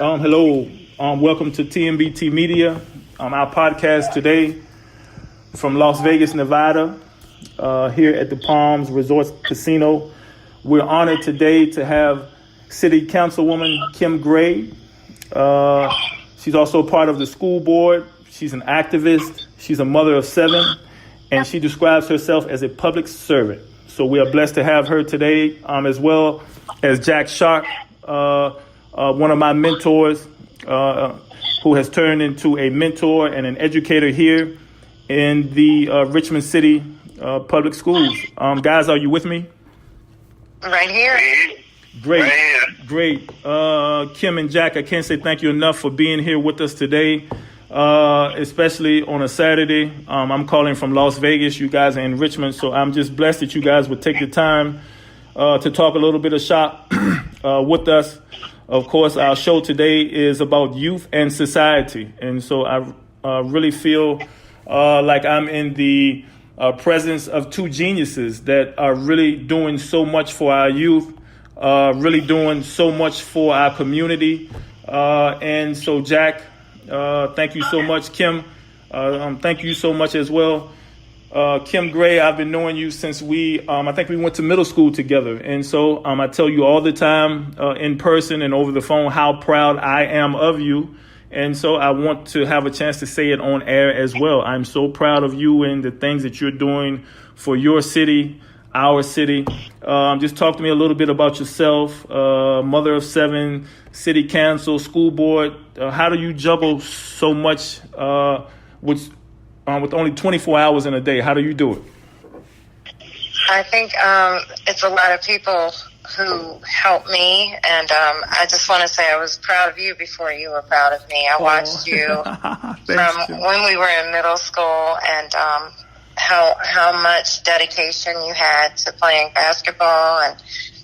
Hello. Welcome to TMBTMEDIA. Our podcast today from Las Vegas, Nevada, here at the Palms Resort Casino. We're honored today to have City Councilwoman Kim Gray. She's also part of the school board. She's an activist. She's a mother of 7, and she describes herself as a public servant. So we are blessed to have her today, as well as Jack Sharpe, one of my mentors, who has turned into a mentor and an educator here in the Richmond City public schools. Guys, are you with me? Right here. Great, right here. Great. Kim and Jack, I can't say thank you enough for being here with us today, especially on a Saturday. I'm calling from Las Vegas. You guys are in Richmond, so I'm just blessed that you guys would take the time to talk a little bit of shop with us. Of course, our show today is about youth and society. And so I really feel like I'm in the presence of two geniuses that are really doing so much for our youth, really doing so much for our community. And so, Jack, thank you so much. Kim, thank you so much as well. Kim Gray, I've been knowing you since I think we went to middle school together. And so I tell you all the time in person and over the phone how proud I am of you. And so I want to have a chance to say it on air as well. I'm so proud of you and the things that you're doing for your city, our city. Just talk to me a little bit about yourself, mother of 7, city council, school board. How do you juggle so much with only 24 hours in a day? How do you do it? I think it's a lot of people who help me, and I just want to say I was proud of you before you were proud of me. I watched you from when we were in middle school, and how much dedication you had to playing basketball and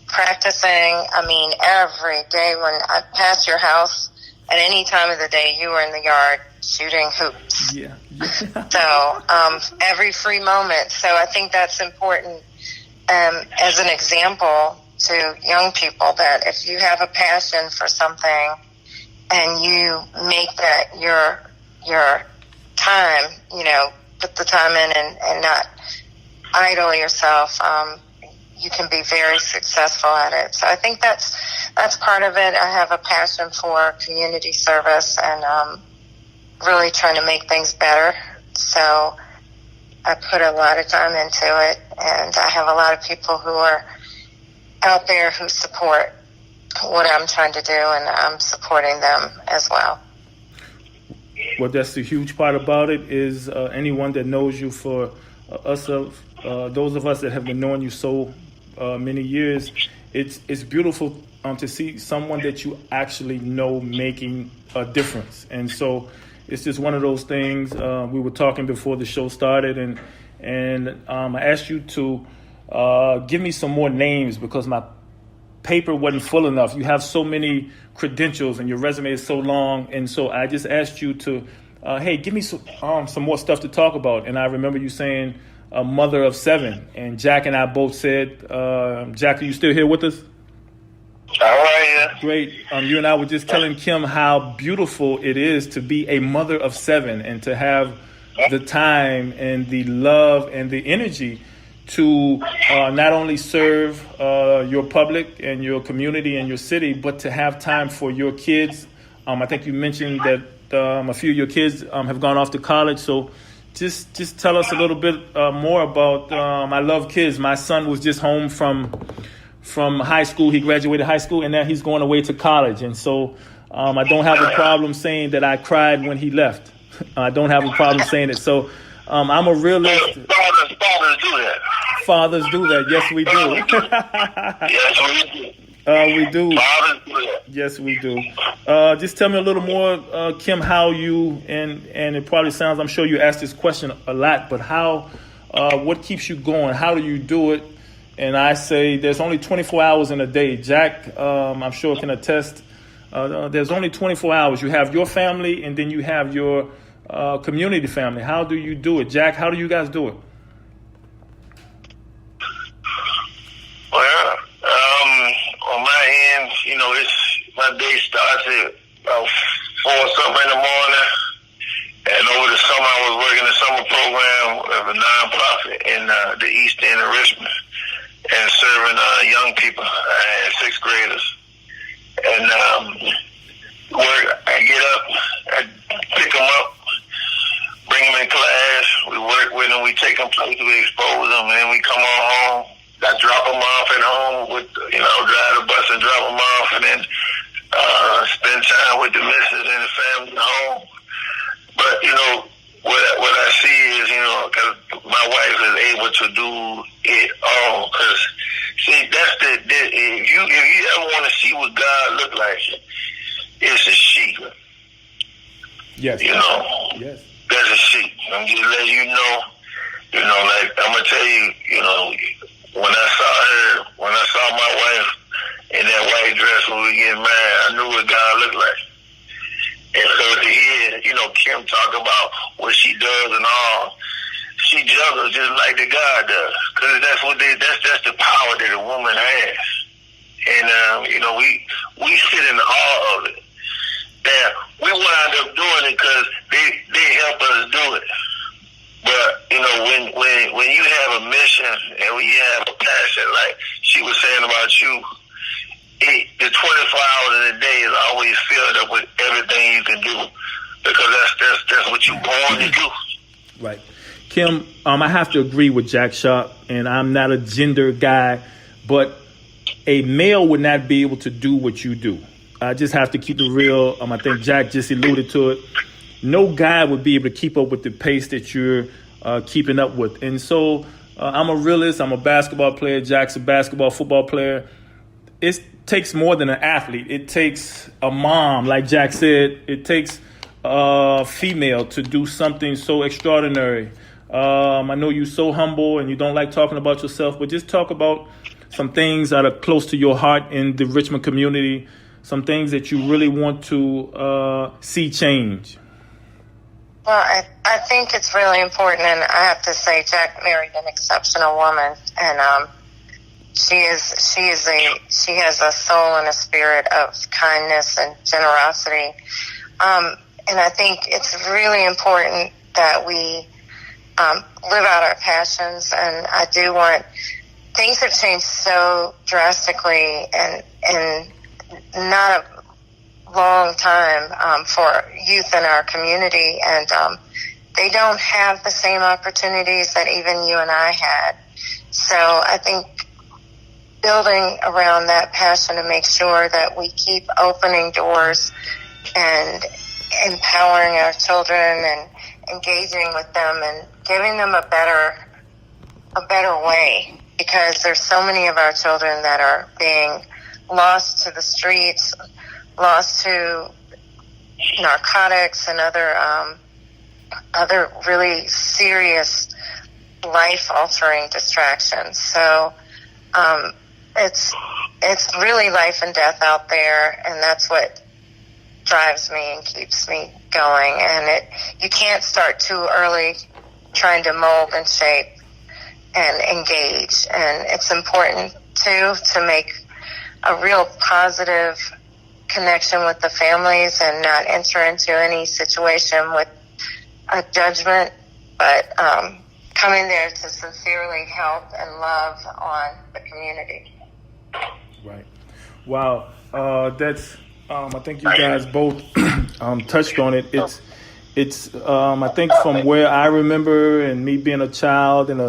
practicing. I mean, every day when I passed your house, at any time of the day, you were in the yard shooting hoops. Yeah. So every free moment. So I think that's important as an example to young people, that if you have a passion for something and you make that your time, put the time in and not idle yourself, you can be very successful at it. So I think that's part of it. I have a passion for community service and really trying to make things better. So I put a lot of time into it, and I have a lot of people who are out there who support what I'm trying to do, and I'm supporting them as well. Well, that's the huge part about it is anyone that knows you, for those of us that have been knowing you so many years, it's beautiful to see someone that you actually know making a difference. And so it's just one of those things. We were talking before the show started, and I asked you to give me some more names because my paper wasn't full enough. You have so many credentials and your resume is so long. And so I just asked you to, hey, give me some more stuff to talk about. And I remember you saying a mother of 7. And Jack and I both said, Jack, are you still here with us? All right, yeah. Great. You and I were just telling Kim how beautiful it is to be a mother of 7 and to have the time and the love and the energy to not only serve your public and your community and your city, but to have time for your kids. I think you mentioned that a few of your kids have gone off to college. So just tell us a little bit more about I love kids. My son was just home from high school. He graduated high school, and now he's going away to college. And so I don't have a problem saying that I cried when he left. I don't have a problem saying it. So I'm a realist. Fathers do that. Fathers do that. Yes, we do. We do. Fathers do that. Yes, we do. Just tell me a little more, Kim, how you, and it probably sounds, I'm sure you asked this question a lot, but what keeps you going? How do you do it? And I say there's only 24 hours in a day. Jack, I'm sure can attest. There's only 24 hours. You have your family, and then you have your community family. How do you do it? Jack, how do you guys do it? Well, on my end, it's my day starts at about 4 something in the morning. And over the summer, I was working the summer program of a nonprofit in the East End of Richmond and serving young people. I had 6th graders. And I get up, I pick them up, bring them in class. We work with them, we take them places, we expose them, and then we come on home. I drop them off at home with, drive the bus and drop them off, and then spend time with the missus and the family at home. But, what I see is, because my wife is able to do it all. Because, see, that's if you ever want to see what God look like, it's a sheep. Yes. Yes. That's a sheep. I'm just letting you know, like, I'm going to tell you, when I saw my wife in that white dress when we get married, I knew what God looked like. And so to hear, Kim talk about what she does and all, she juggles just like the God does. Because that's the power that a woman has. And, we sit in awe of it. And we wind up doing it because they help us do it. But, when you have a mission and when you have a passion, like she was saying about you, the 24 hours in a day is always filled up with everything you can do, because that's what you're born to do. Right. Kim, I have to agree with Jack Sharpe, and I'm not a gender guy, but a male would not be able to do what you do. I just have to keep it real. I think Jack just alluded to it. No guy would be able to keep up with the pace that you're keeping up with. And so I'm a realist. I'm a basketball player. Jack's a football player. It takes more than an athlete. It takes a mom, like Jack said. It takes a female to do something so extraordinary. I know you're so humble and you don't like talking about yourself, but just talk about some things that are close to your heart in the Richmond community, some things that you really want to see change. Well, I think it's really important, and I have to say Jack married an exceptional woman, and she has a soul and a spirit of kindness and generosity. And I think it's really important that we live out our passions. And I do want, things have changed so drastically and not a long time for youth in our community. And they don't have the same opportunities that even you and I had. So I think building around that passion to make sure that we keep opening doors and empowering our children and engaging with them and giving them a better way, because there's so many of our children that are being lost to the streets, lost to narcotics and other really serious life-altering distractions. So it's really life and death out there, and that's what drives me and keeps me going. And you can't start too early trying to mold and shape and engage. And it's important too to make a real positive connection with the families and not enter into any situation with a judgment, but coming there to sincerely help and love on the community. Right. Wow. That's. I think you guys both touched on it. It's. I think from where I remember, and me being a child and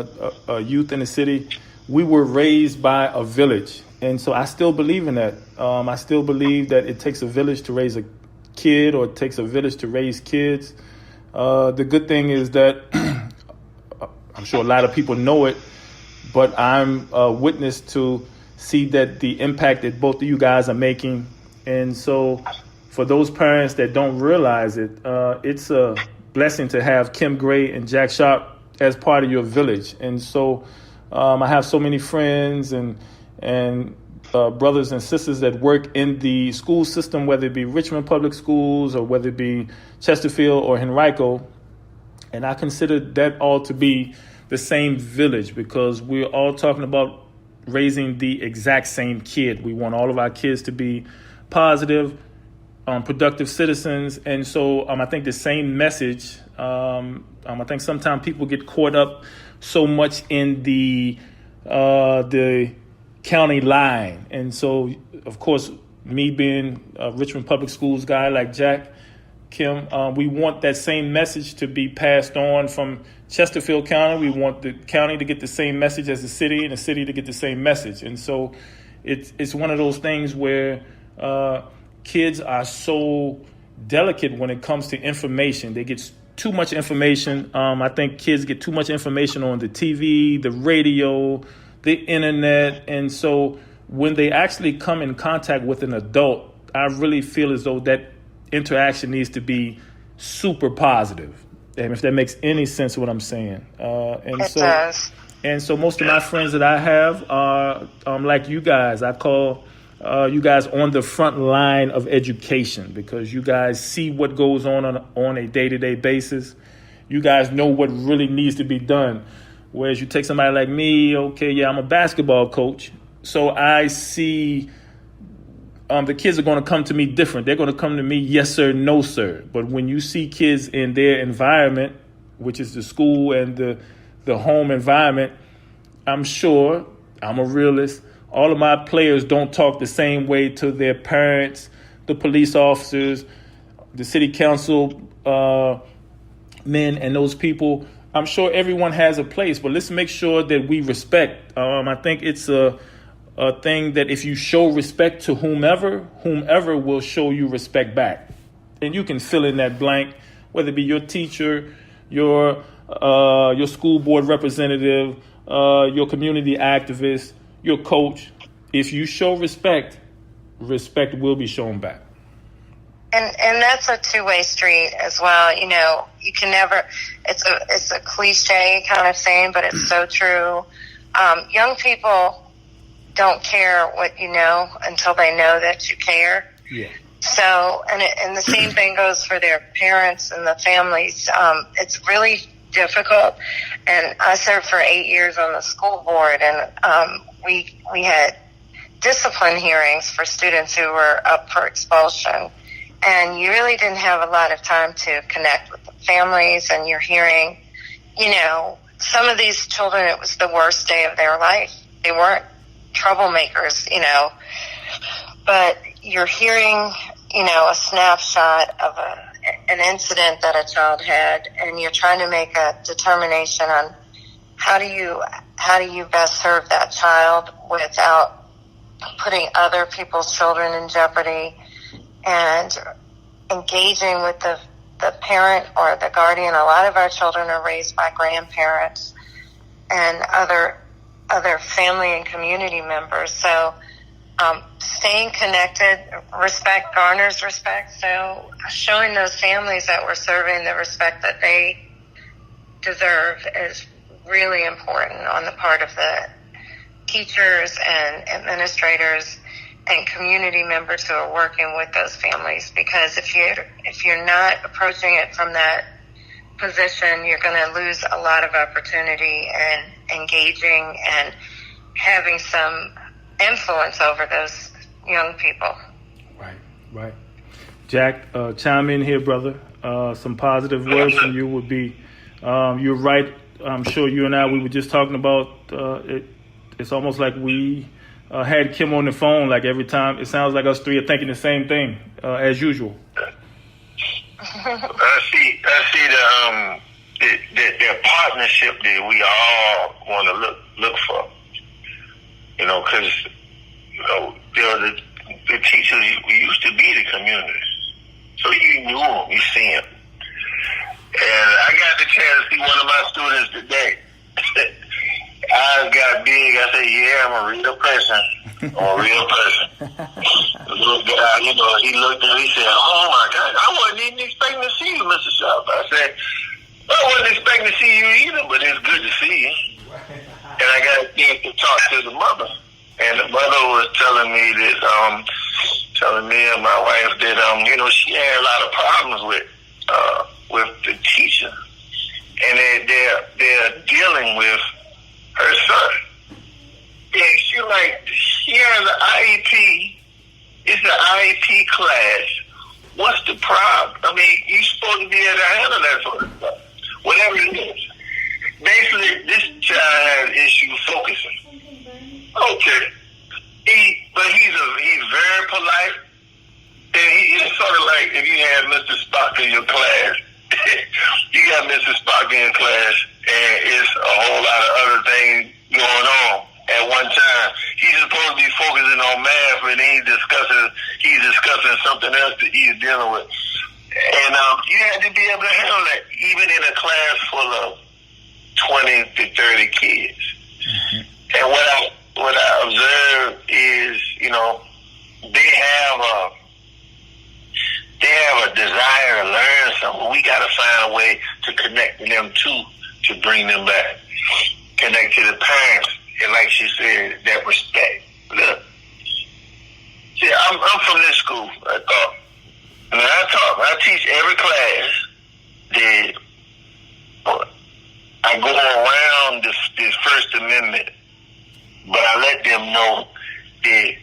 a youth in the city, we were raised by a village, and so I still believe in that. I still believe that it takes a village to raise a kid, or it takes a village to raise kids. The good thing is that I'm sure a lot of people know it, but I'm a witness to see that the impact that both of you guys are making. And so for those parents that don't realize it, it's a blessing to have Kim Gray and Jack Sharpe as part of your village. And so I have so many friends and brothers and sisters that work in the school system, whether it be Richmond Public Schools or whether it be Chesterfield or Henrico. And I consider that all to be the same village, because we're all talking about raising the exact same kid. We want all of our kids to be positive, productive citizens. And so I think the same message, I think sometimes people get caught up so much in the county line. And so, of course, me being a Richmond Public Schools guy like Jack, Kim, we want that same message to be passed on from Chesterfield County. We want the county to get the same message as the city, and the city to get the same message. And so it's one of those things where kids are so delicate when it comes to information. They get too much information. I think kids get too much information on the TV, the radio, the internet. And so when they actually come in contact with an adult, I really feel as though that interaction needs to be super positive. And if that makes any sense what I'm saying. It does. And so most of my friends that I have are like you guys. I call you guys on the front line of education, because you guys see what goes on a day-to-day basis. You guys know what really needs to be done. Whereas you take somebody like me, okay, yeah, I'm a basketball coach. So I see the kids are going to come to me different. They're going to come to me, yes, sir, no, sir. But when you see kids in their environment, which is the school and the home environment, I'm sure, I'm a realist, all of my players don't talk the same way to their parents, the police officers, the city council men, and those people. I'm sure everyone has a place, but let's make sure that we respect. I think it's a thing that if you show respect to whomever will show you respect back. And you can fill in that blank, whether it be your teacher, your school board representative, your community activist, your coach. If you show respect, respect will be shown back. And that's a two-way street as well. You know, you can never, it's a cliche kind of thing, but it's so true. Young people don't care what you know until they know that you care. Yeah. So, and the same thing goes for their parents and the families. It's really difficult. And I served for 8 years on the school board, and we had discipline hearings for students who were up for expulsion. And you really didn't have a lot of time to connect with the families, and you're hearing, you know, some of these children, it was the worst day of their life. They weren't troublemakers, you know, but you're hearing, you know, a snapshot of an incident that a child had, and you're trying to make a determination on how do you best serve that child without putting other people's children in jeopardy, and engaging with the parent or the guardian. A lot of our children are raised by grandparents and other family and community members. So staying connected, respect garners respect. So showing those families that we're serving the respect that they deserve is really important on the part of the teachers and administrators and community members who are working with those families. Because if you're not approaching it from that position, you're going to lose a lot of opportunity and engaging and having some influence over those young people. Right. Jack, chime in here, brother. Some positive words from you would be, you're right. I'm sure you and I, we were just talking about it. It's almost like we had Kim on the phone, like every time. It sounds like us three are thinking the same thing as usual. I see the partnership that we all want to look for. You know, because the teachers we used to be the community, so you knew them, you see them. And I got the chance to see one of my students today. Eyes got big. I said, "Yeah, I'm a real person. The little guy, you know, he looked at me. He said, "Oh my God, I wasn't even expecting to see you, Mr. Sharpe." I said, "I wasn't expecting to see you either, but it's good to see you." And I got a chance to talk to the mother, and the mother was telling me that, telling me and my wife that, you know, she had a lot of problems with the teacher, and they're dealing with her son. And she has an IEP. It's an IEP class What's the problem? I mean, you're supposed to be able to handle that sort of stuff. Whatever it is. Basically, this child has issues focusing. Okay. But he's very polite. And he's sort of like if you had Mr. Spock in your class. You got Mr. Spock in your class, and it's a whole lot of other things going on at one time. He's supposed to be focusing on math, and then he's discussing something else that he's dealing with. And you had to be able to handle that, even in a class full of 20 to 30 kids. Mm-hmm. And what I observed is, they have a desire to learn something. We got to find a way to connect them to bring them back. Connect to the parents. And like she said, that respect. Look, see, I'm from this school, I thought. And I teach every class that I go around this First Amendment, but I let them know that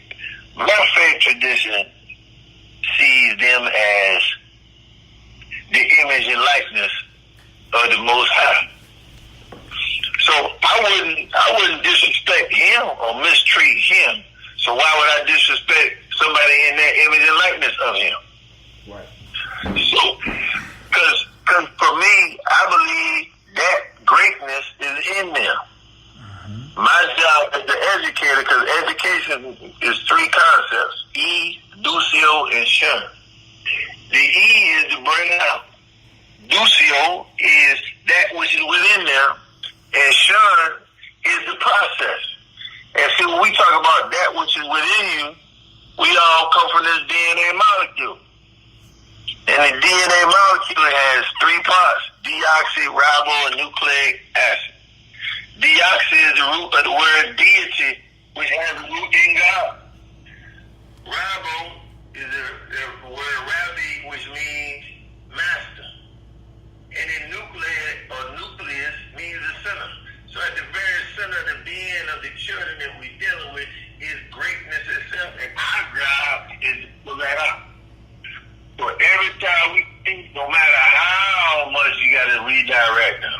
my faith tradition sees them as the image and likeness of the Most High. So I wouldn't disrespect him or mistreat him. So why would I disrespect somebody in that image and likeness of him? Right. So, because for me, I believe that greatness is in them. Mm-hmm. My job as the educator, because education is three concepts: E, Ducio, and Shun. The E is to bring out. Ducio is that which is within them, and Shun is the process. And see, when we talk about that which is within you, we all come from this DNA molecule. And the DNA molecule has three parts: deoxyribonucleic acid. Deoxy is the root of the word deity, which has a root in God. Ribo is the word rabbi, which means master. And then nucleic or nucleus means the center. So at the very center of the being of the children that we're dealing with is greatness itself, and our job is to pull that out. So every time we think, no matter how much you got to redirect them,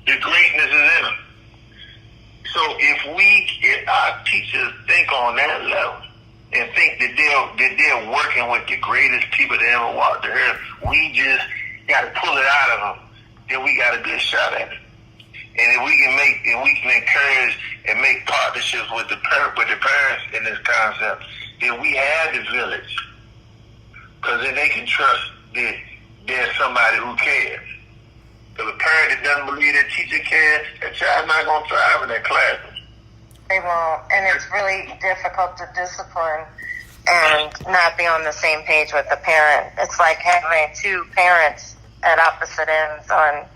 the greatness is in them. So if our teachers think on that level and think that they're working with the greatest people that ever walked the earth, we just got to pull it out of them, then we got a good shot at it. And if we can encourage and make partnerships with the parents in this concept, then we have the village. Because then they can trust that there's somebody who cares. Because a parent that doesn't believe their teacher cares, that child's not going to thrive in that classroom. They won't. And it's really difficult to discipline and not be on the same page with the parent. It's like having two parents at opposite ends on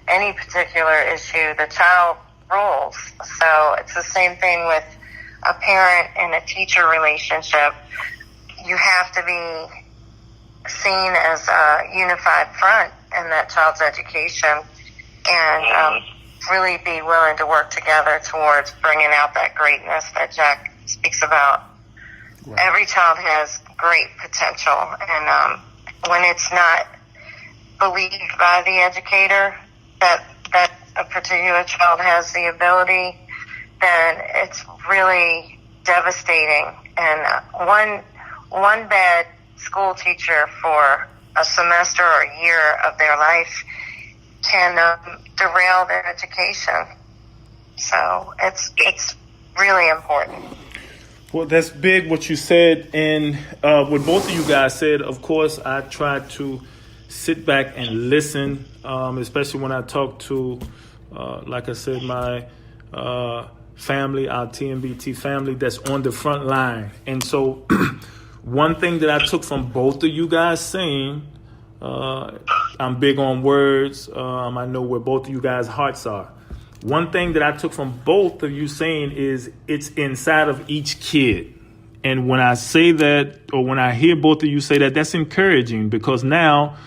any particular issue. The child rules. So it's the same thing with a parent and a teacher relationship. You have to be seen as a unified front in that child's education and really be willing to work together towards bringing out that greatness that Jack speaks about. Right. Every child has great potential, and when it's not believed by the educator that a particular child has the ability, then it's really devastating. And one bad school teacher for a semester or a year of their life can derail their education. So it's really important. Well, that's big what you said, and what both of you guys said. Of course, I try to sit back and listen, especially when I talk to, like I said, my family, our TMBT family that's on the front line. And so one thing that I took from both of you guys saying, I'm big on words. I know where both of you guys' hearts are. One thing that I took from both of you saying is it's inside of each kid. And when I say that, or when I hear both of you say that, that's encouraging, because now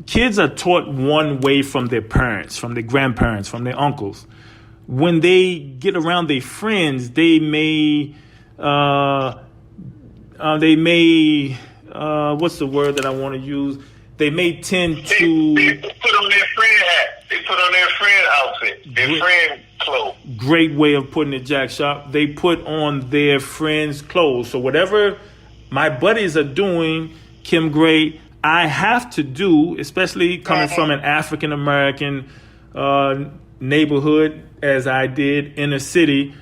kids are taught one way from their parents, from their grandparents, from their uncles. When they get around their friends, they may what's the word that I want to use? They may tend They to put on their friend hat. They put on their friend outfit, their friend clothes. great way of putting it, Jack Sharp. They put on their friends' clothes. So whatever my buddies are doing, Kim Gray, I have to do, especially coming from an African American neighborhood as I did in a city.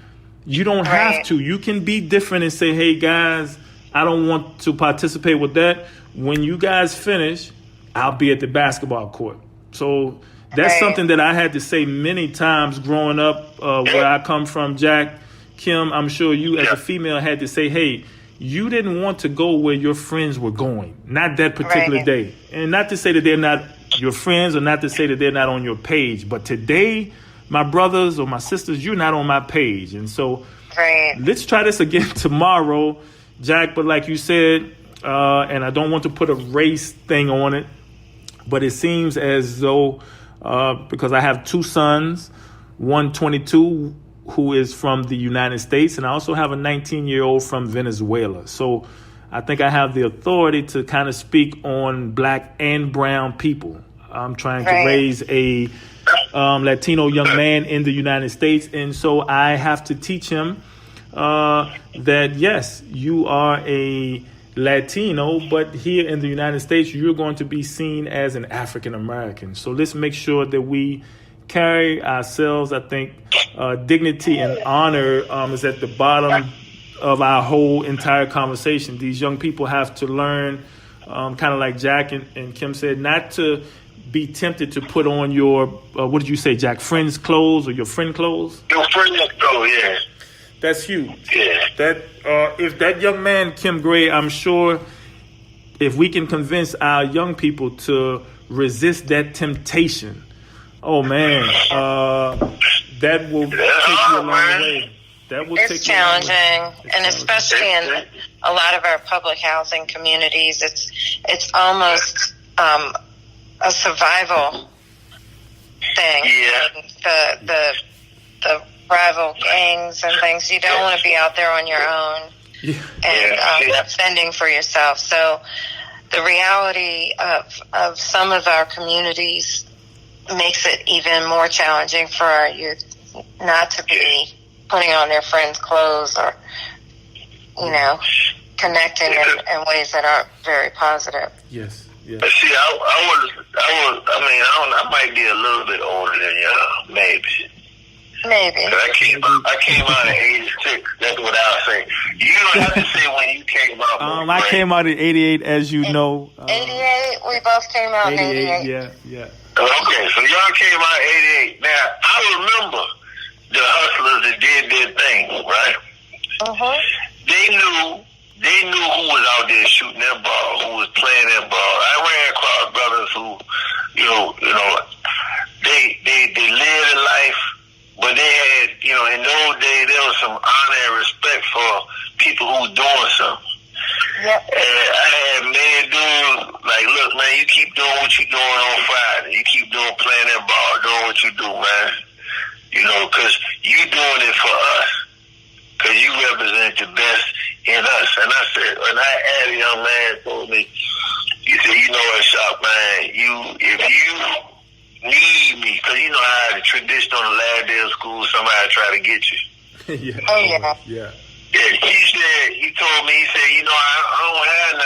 You don't have to. You can be different and say, hey, guys, I don't want to participate with that. When you guys finish, I'll be at the basketball court. So that's something that I had to say many times growing up where I come from, Jack, Kim. I'm sure you as a female had to say, hey, you didn't want to go where your friends were going, not that particular day. And not to say that they're not your friends or not to say that they're not on your page. But today, my brothers or my sisters, you're not on my page. And so let's try this again tomorrow, Jack. But like you said, and I don't want to put a race thing on it, but it seems as though because I have two sons, one 22 who is from the United States, and I also have a 19-year-old from Venezuela. So I think I have the authority to kind of speak on black and brown people. I'm trying to raise a Latino young man in the United States, and so I have to teach him that, yes, you are a Latino, but here in the United States, you're going to be seen as an African American. So let's make sure that we carry ourselves. I think dignity and honor is at the bottom of our whole entire conversation. These young people have to learn, kind of like Jack and Kim said, not to be tempted to put on your, what did you say, Jack, friend's clothes or your friend clothes? Your friend's clothes, yeah. That's huge. Yeah. That if that young man, Kim Gray, I'm sure if we can convince our young people to resist that temptation, oh man, that will take you a long way. That will it's challenging, and especially in a lot of our public housing communities, it's almost a survival thing. Yeah. The rival gangs and things. You don't want to be out there on your own and fending for yourself. So the reality of some of our communities makes it even more challenging for our youth not to be putting on their friends' clothes or, connecting in ways that aren't very positive. Yes. Yeah. See, I might be a little bit older than y'all, maybe. I came out in 86. That's what I'll say. You don't have to say when you came out. I came out in 88, as you know. 88? We both came out in 88. Yeah. Okay, so y'all came out in 88. Now, I remember the hustlers that did their thing, right? They knew who was out there shooting that ball, who was playing that ball. I ran across brothers who, they lived a life, but they had, in those days, there was some honor and respect for people who was doing something. Yep. And I had mad dudes like, look, man, you keep doing what you doing on Friday. You keep playing that ball, doing what you do, man. Because you doing it for us. Because you represent the best in us. And I said, when I had a young man told me, he said, what, Sharpe, man, if you need me, because how the tradition on the last day of school, somebody try to get you. Yeah. He told me, I don't have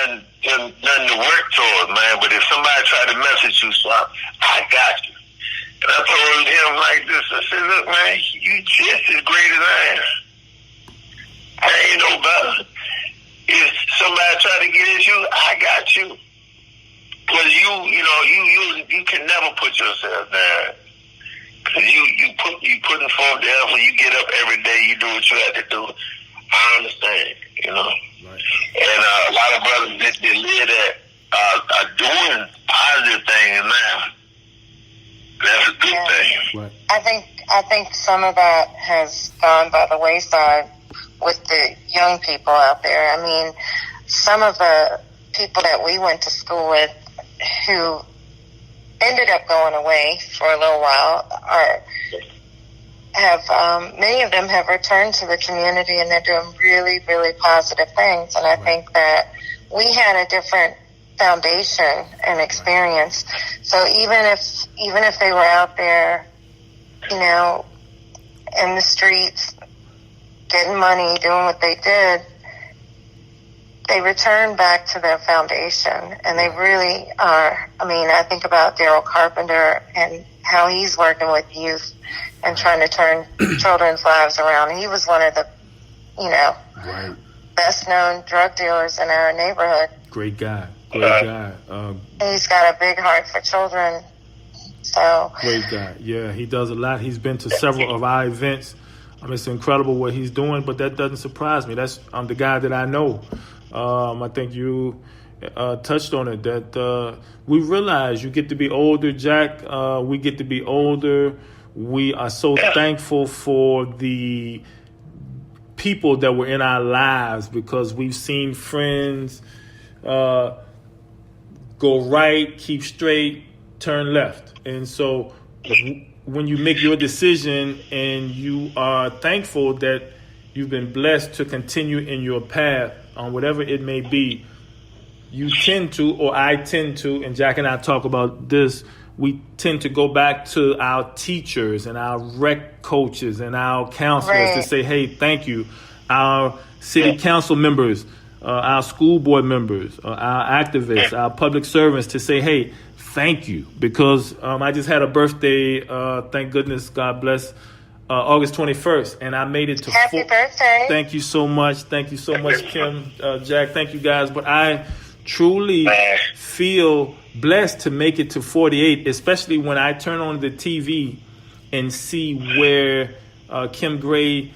nothing to work toward, man, but if somebody try to message you, Sharpe, I got you. And I told him like this, I said, look, man, you just as great as I am. I ain't no better. If somebody try to get at you, I got you. Because you can never put yourself down. Because you putting forth the effort, you get up every day, you do what you have to do. I understand, Right. And a lot of brothers that live that are doing positive things now. That's a good thing. Right. I think some of that has gone by the wayside with the young people out there. I mean, some of the people that we went to school with who ended up going away for a little while many of them have returned to the community, and they're doing really, really positive things. And I think that we had a different foundation and experience. So even if they were out there, you know, in the streets, getting money, doing what they did, they return back to their foundation, and they really are. I mean, I think about Daryl Carpenter and how he's working with youth and trying to turn children's lives around. He was one of the, you know, best known drug dealers in our neighborhood. Great guy. He's got a big heart for children. So great guy. Yeah, he does a lot. He's been to several of our events. It's incredible what he's doing, but that doesn't surprise me. I'm the guy that I know. I think you touched on it, that we realize you get to be older, Jack. We get to be older. We are so thankful for the people that were in our lives, because we've seen friends go right, keep straight, turn left. And so when you make your decision and you are thankful that you've been blessed to continue in your path, on whatever it may be, you tend to, or I tend to, and Jack and I talk about this, we tend to go back to our teachers and our rec coaches and our counselors to say, hey, thank you. Our city council members, our school board members, our activists, our public servants, to say, hey, thank you. Because I just had a birthday, thank goodness, God bless, August 21st, and I made it to Happy birthday. Thank you so much. Thank you so much, Kim, Jack. Thank you, guys. But I truly feel blessed to make it to 48, especially when I turn on the TV and see where Kim Gray,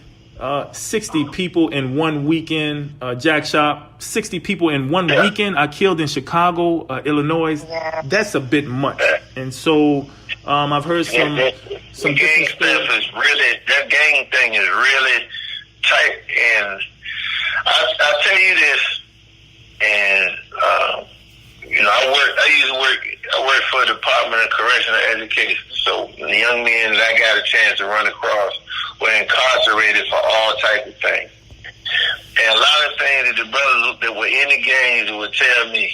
60 people in one weekend, Jack Sharpe, 60 people in one weekend are killed in Chicago, Illinois. Yeah. That's a bit much. And so I've heard some gang different stuff stories. is really, that gang thing is really tight. And I'll tell you this, and you know, I work for the Department of Correctional Education. So the young men that I got a chance to run across were incarcerated for all types of things. And a lot of things that the brothers that were in the gangs would tell me,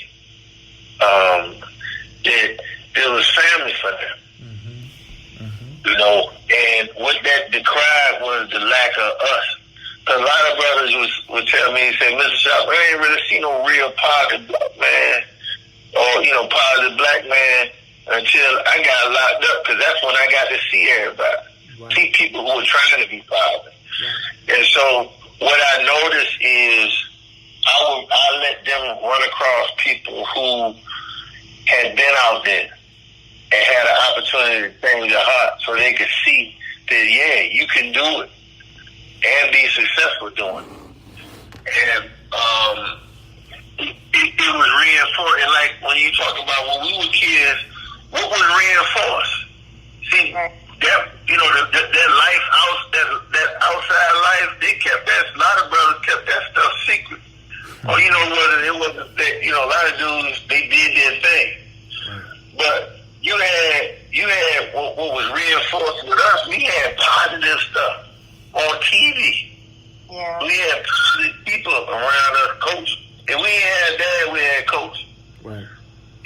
that there was family for them. You know, and what that decried was the lack of us. Because a lot of brothers would tell me, say, Mr. Sharpe, I ain't really seen no real positive black man, or, you know, positive black man, until I got locked up, because that's when I got to see everybody. Right. See people who were trying to be positive. Right. And so what I noticed is I let them run across people who had been out there and had an opportunity to change their heart, so they could see that, yeah, you can do it and be successful doing it. And it was reinforced. And like when you talk about when we were kids, what was reinforced? See, that, you know, that life out, that outside life, they kept that. A lot of brothers kept that stuff secret. Or, you know, it wasn't that, you know, a lot of dudes, they did their thing. But you had what was reinforced with us. We had positive stuff on TV. Yeah. We had positive people around us, coach. And we ain't had dad, we had coach. Right.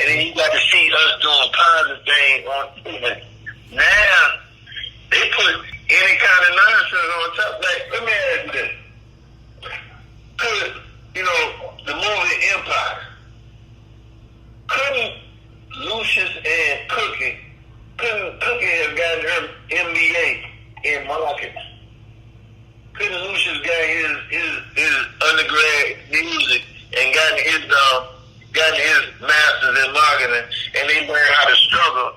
And then you got to see us doing positive things on TV. Now, they put any kind of nonsense on top. Like, let me ask you this. Could, you know, the movie Empire, couldn't Lucius and Cookie have gotten her MBA in marketing? Couldn't Lucius got his undergrad music and gotten his master's in marketing, and they learned how to struggle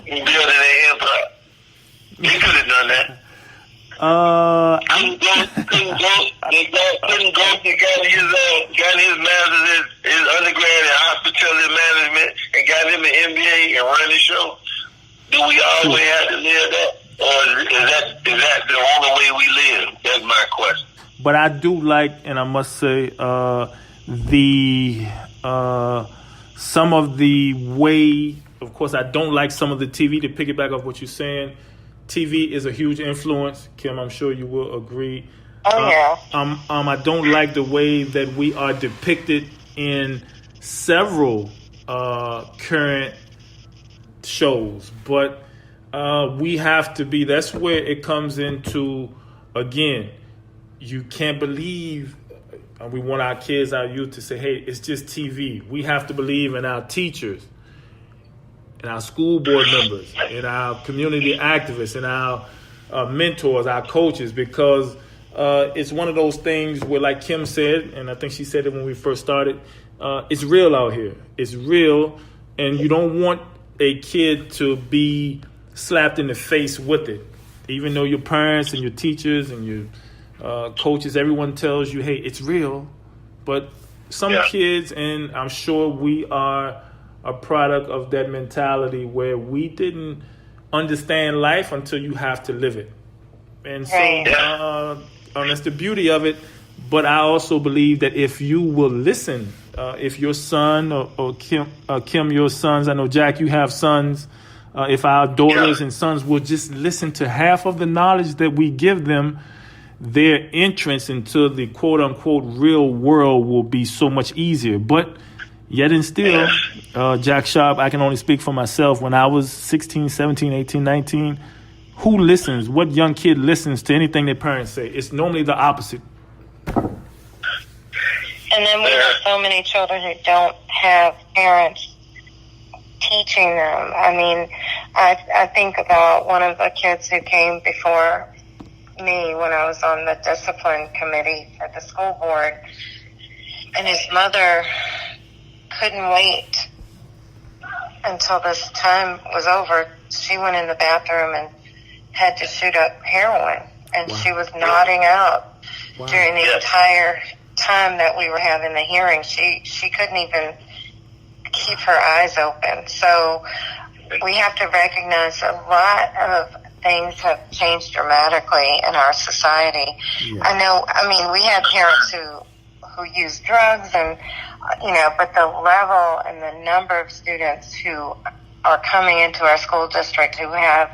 in building their empire? He could have done that. Couldn't go. He got his master's, his undergrad in hospitality management, and got him an MBA and run the show. Do we always have to live that, or is that the only way we live? That's my question. But I do like, and I must say, some of the way. Of course, I don't like some of the TV. To piggyback off what you're saying, TV is a huge influence. Kim, I'm sure you will agree. Oh, yeah. I don't like the way that we are depicted in several current shows, but we have to be. That's where it comes into, again, you can't believe. We want our kids, our youth, to say, hey, it's just TV. We have to believe in our teachers, and our school board members, and our community activists, and our mentors, our coaches, because it's one of those things where, like Kim said, and I think she said it when we first started, it's real out here. It's real, and you don't want a kid to be slapped in the face with it, even though your parents and your teachers and your coaches, everyone tells you, hey, it's real. But some kids, and I'm sure we are a product of that mentality where we didn't understand life until you have to live it. And so that's the beauty of it. But I also believe that if you will listen, if your son or Kim, your sons, I know, Jack, you have sons, if our daughters and sons will just listen to half of the knowledge that we give them, their entrance into the quote-unquote real world will be so much easier. But yet and still, Jack Sharpe, I can only speak for myself. When I was 16, 17, 18, 19, who listens? What young kid listens to anything their parents say? It's normally the opposite. And then we have so many children who don't have parents teaching them. I mean, I think about one of the kids who came before me when I was on the discipline committee at the school board, and his mother couldn't wait until this time was over. She went in the bathroom and had to shoot up heroin, and she was nodding out during the entire time that we were having the hearing. She couldn't even keep her eyes open. So we have to recognize a lot of things have changed dramatically in our society. I mean, we had parents who use drugs, and but the level and the number of students who are coming into our school district who have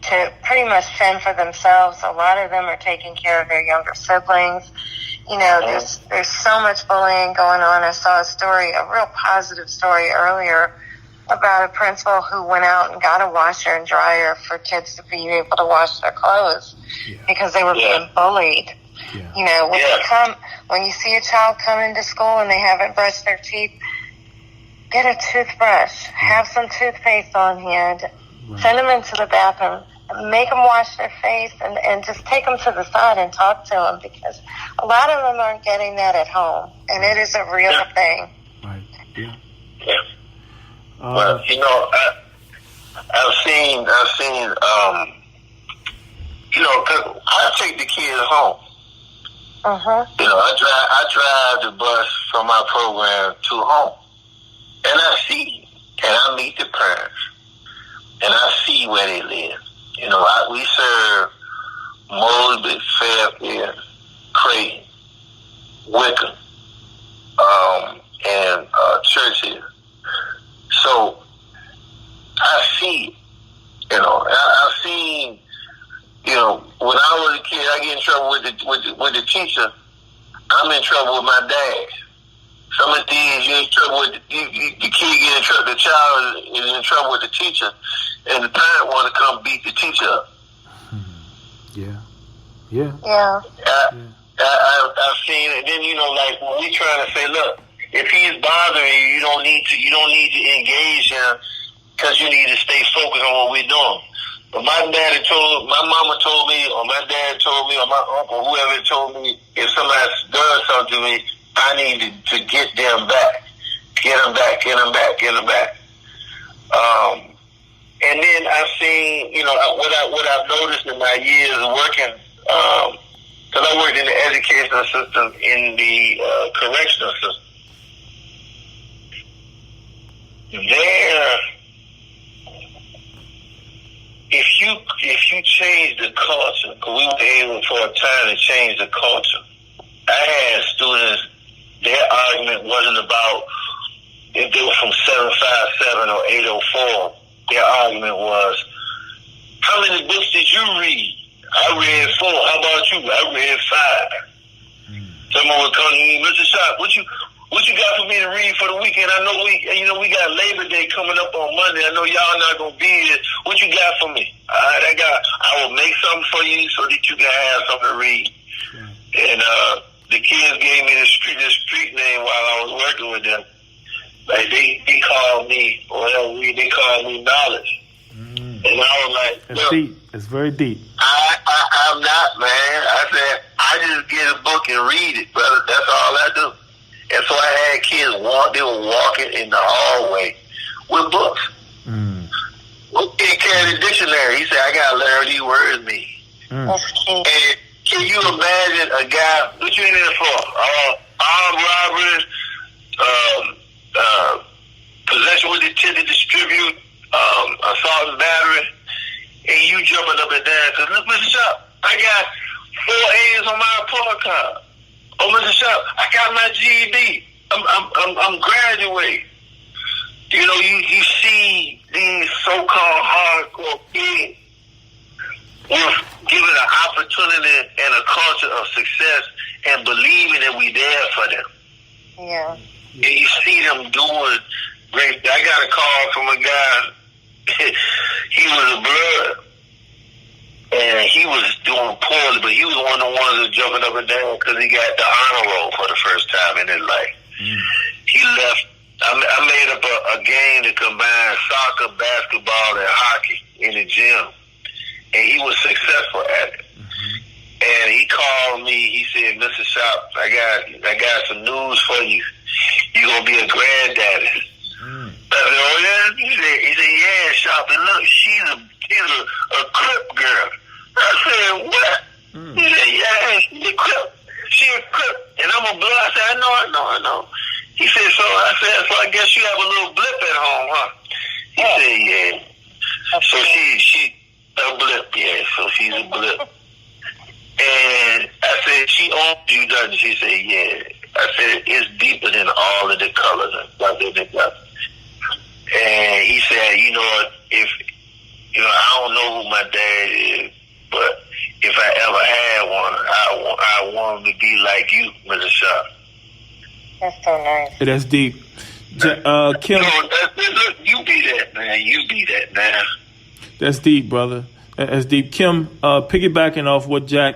to pretty much fend for themselves. A lot of them are taking care of their younger siblings. There's so much bullying going on. I saw a real positive story earlier about a principal who went out and got a washer and dryer for kids to be able to wash their clothes because they were being bullied. When you see a child come into school and they haven't brushed their teeth, get a toothbrush, have some toothpaste on hand, send them into the bathroom, make them wash their face, and just take them to the side and talk to them, because a lot of them aren't getting that at home, and it is a real thing. Right. Yeah. Well, I've seen, cause I take the kids home. I drive the bus from my program to home, and I see, and I meet the parents, and I see where they live. We serve Mosby, Fairfield, Creighton, Wickham, and Churchill. So I see, I've seen, when I was a kid, I get in trouble with the teacher. I'm in trouble with my dad. Some of these, you're in trouble with the kid get in trouble. The child is in trouble with the teacher, and the parent want to come beat the teacher up. I've seen it. Then when we trying to say, look, if he's bothering you, you don't need to engage him, because you need to stay focused on what we're doing. But my mama told me, or my dad told me, or my uncle, whoever told me, if somebody does something to me, I need to get them back. Get them back. And then I've seen, what I've noticed in my years of working, because I worked in the educational system, in the correctional system. There, if you change the culture, because we were able for a time to change the culture. I had students, their argument wasn't about if they were from 757 or 804. Their argument was, how many books did you read? I read 4. How about you? I read 5. Someone would come to me, Mr. Sharpe, what What you got for me to read for the weekend? I know we got Labor Day coming up on Monday. I know y'all not gonna be here. What you got for me? All right, I will make something for you so that you can have something to read. And the kids gave me the street name while I was working with them. Like they called me, they called me Knowledge. And I was like, It's deep. It's very deep. I'm not, man. I said, I just get a book and read it, brother. That's all I do. And so I had kids they were walking in the hallway with books. He carried a dictionary. He said, I gotta learn these words mean. That's cute. And can you imagine a guy, what you in there for? Armed robbery, possession with intent to distribute, assault and battery, and you jumping up and down. Cause look, Mr. Sharpe, I got 4 A's on my report card. Oh, Mr. Sharpe, I got my GED. I'm graduating. You know, you see these so-called hardcore kids with given an opportunity and a culture of success and believing that we there for them. Yeah. And you see them doing great. I got a call from a guy. He was a blood. And he was doing poorly, but he was one of the ones that was jumping up and down because he got the honor roll for the first time in his life. He left. I made up a game to combine soccer, basketball, and hockey in the gym. And he was successful at it. And he called me. He said, Mr. Sharpe, I got some news for you. You're going to be a granddaddy. I said, oh, yeah? He said, yeah, Sharpe. And look, she's a Crip girl. I said, what? He said, yeah, she's a Crip. She a Crip. And I'm a blood. I said, I know. He said, so I guess you have a little blip at home, huh? He said, yeah. So she a blip, yeah. So she's a blip. And I said, she owns you, doesn't she? She said, yeah. I said, it's deeper than all of the colors and stuff in it. And he said, you know what, I don't know who my dad is, but if I ever had one, I want him to be like you, Mr. Sharpe. That's so nice. That's deep. Kim. Look, you be that, man. You be that now. That's deep, brother. That's deep. Kim, piggybacking off what Jack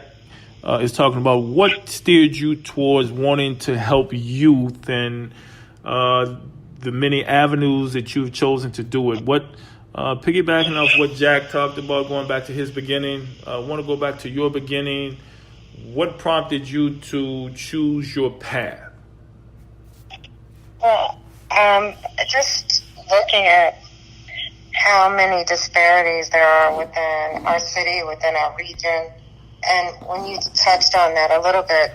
is talking about, what steered you towards wanting to help youth and the many avenues that you've chosen to do it? What, piggybacking off what Jack talked about, going back to his beginning, I want to go back to your beginning. What prompted you to choose your path? Well, just looking at how many disparities there are within our city, within our region, and when you touched on that a little bit,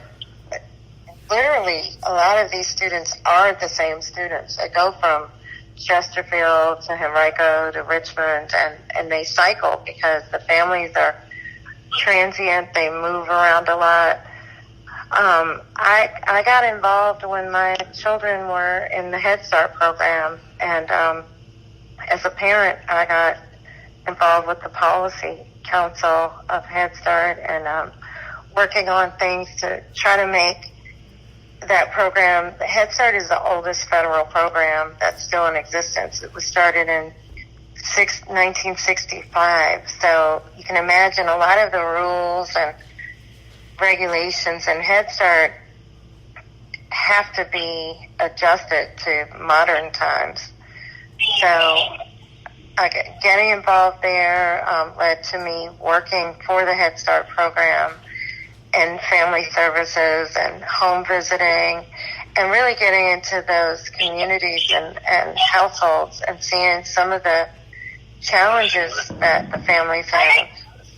literally a lot of these students are the same students. They go from Chesterfield to Henrico to Richmond, and they cycle because the families are transient. They move around a lot. I got involved when my children were in the Head Start program, and as a parent, I got involved with the policy council of Head Start and working on things to try to make that program. Head Start is the oldest federal program that's still in existence. It was started in 1965, so you can imagine a lot of the rules and regulations in Head Start have to be adjusted to modern times. So getting involved there led to me working for the Head Start program and family services and home visiting and really getting into those communities and households and seeing some of the challenges that the families have.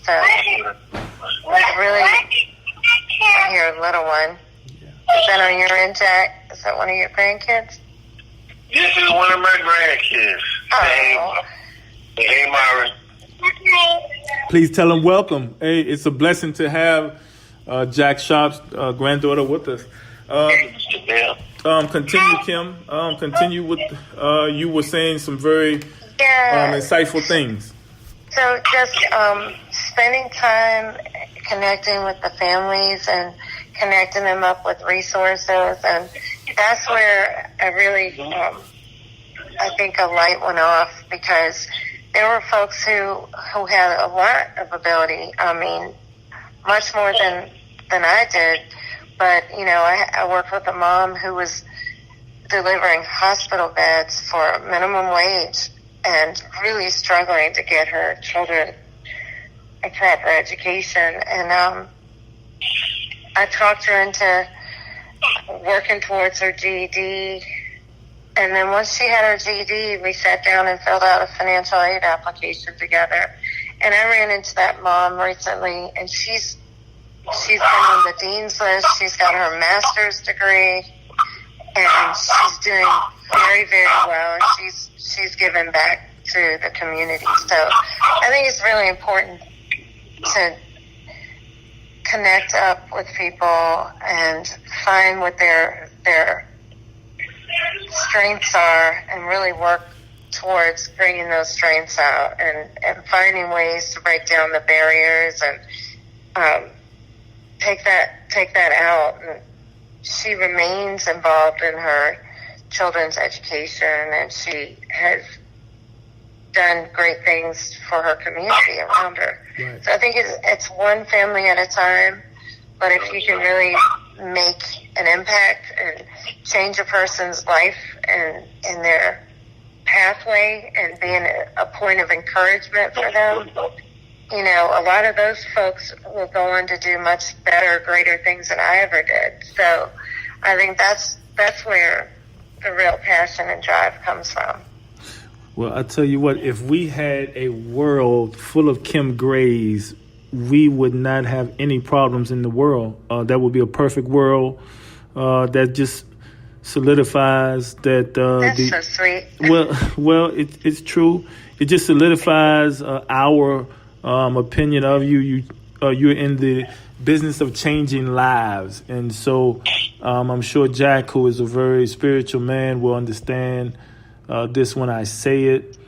So it's really, I hear a little one. Is that on your end, Jack? Is that one of your grandkids? This is one of my grandkids. Oh. Hey, Myra. Please tell him welcome. Hey, it's a blessing to have Jack Sharpe's granddaughter with us. Continue, Kim. Continue with, you were saying some very insightful things. So just spending time connecting with the families and connecting them up with resources and that's where I really, I think a light went off, because there were folks who had a lot of ability. I mean, much more than I did. But, you know, I worked with a mom who was delivering hospital beds for minimum wage and really struggling to get her children a proper education. And I talked her into working towards her GED. And then once she had her GED, we sat down and filled out a financial aid application together. And I ran into that mom recently, and she's been on the dean's list. She's got her master's degree, and she's doing very, very well. And she's given back to the community. So I think it's really important to connect up with people and find what their strengths are, and really work towards bringing those strengths out, and finding ways to break down the barriers and take that out. And she remains involved in her children's education, and she has done great things for her community around her. Right. So I think it's one family at a time, but if you can really make an impact and change a person's life and in their pathway, and being a point of encouragement for them, you know, a lot of those folks will go on to do much better, greater things than I ever did. So I think that's where the real passion and drive comes from. Well, I tell you what, if we had a world full of Kim Grays, we would not have any problems in the world. That would be a perfect world that just solidifies that. That's so sweet. Well, it's true. It just solidifies our opinion of you. You're in the business of changing lives, and so I'm sure Jack, who is a very spiritual man, will understand this when I say it.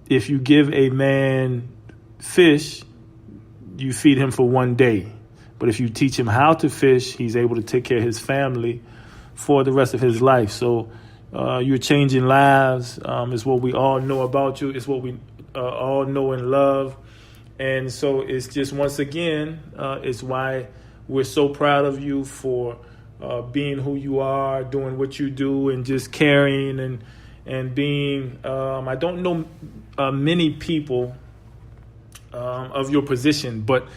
If you give a man fish, you feed him for one day. But if you teach him how to fish, he's able to take care of his family for the rest of his life. So you're changing lives. Is what we all know about you. It's what we all know and love. And so it's just, once again, it's why we're so proud of you for being who you are, doing what you do, and just caring and being, I don't know many people of your position, but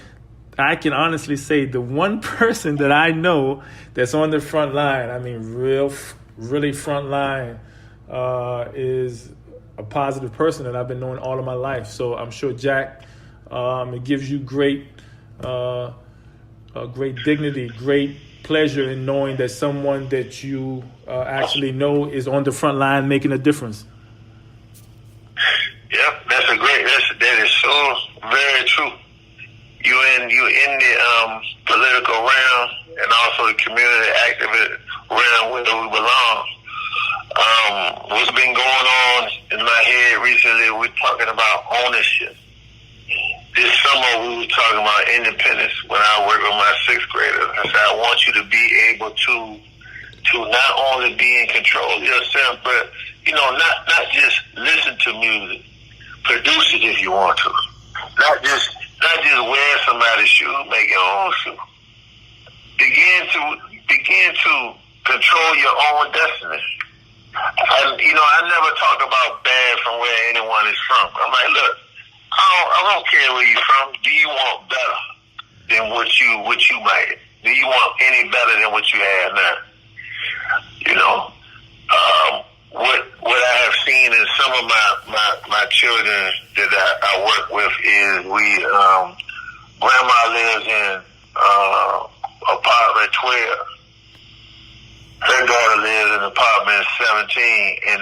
I can honestly say the one person that I know that's on the front line, I mean, really front line, is a positive person that I've been knowing all of my life. So I'm sure, Jack, it gives you great dignity, great pleasure in knowing that someone that you actually know is on the front line making a difference. Yep, that is so very true. You in the political realm, and also the community activist realm where we belong. What's been going on in my head recently, we're talking about ownership. This summer we were talking about independence when I worked with my sixth graders. I said, I want you to be able to not only be in control of yourself, but, you know, not just listen to music, produce it if you want to. Not just wear somebody's shoe, make your own shoe. Begin to control your own destiny. I never talk about bad from where anyone is from. I'm like, look, I don't care where you're from. Do you want better than what you might? Do you want any better than what you have now? You know, what I have seen in some of my children that I work with is grandma lives in apartment 12. Her daughter lives in apartment 17, and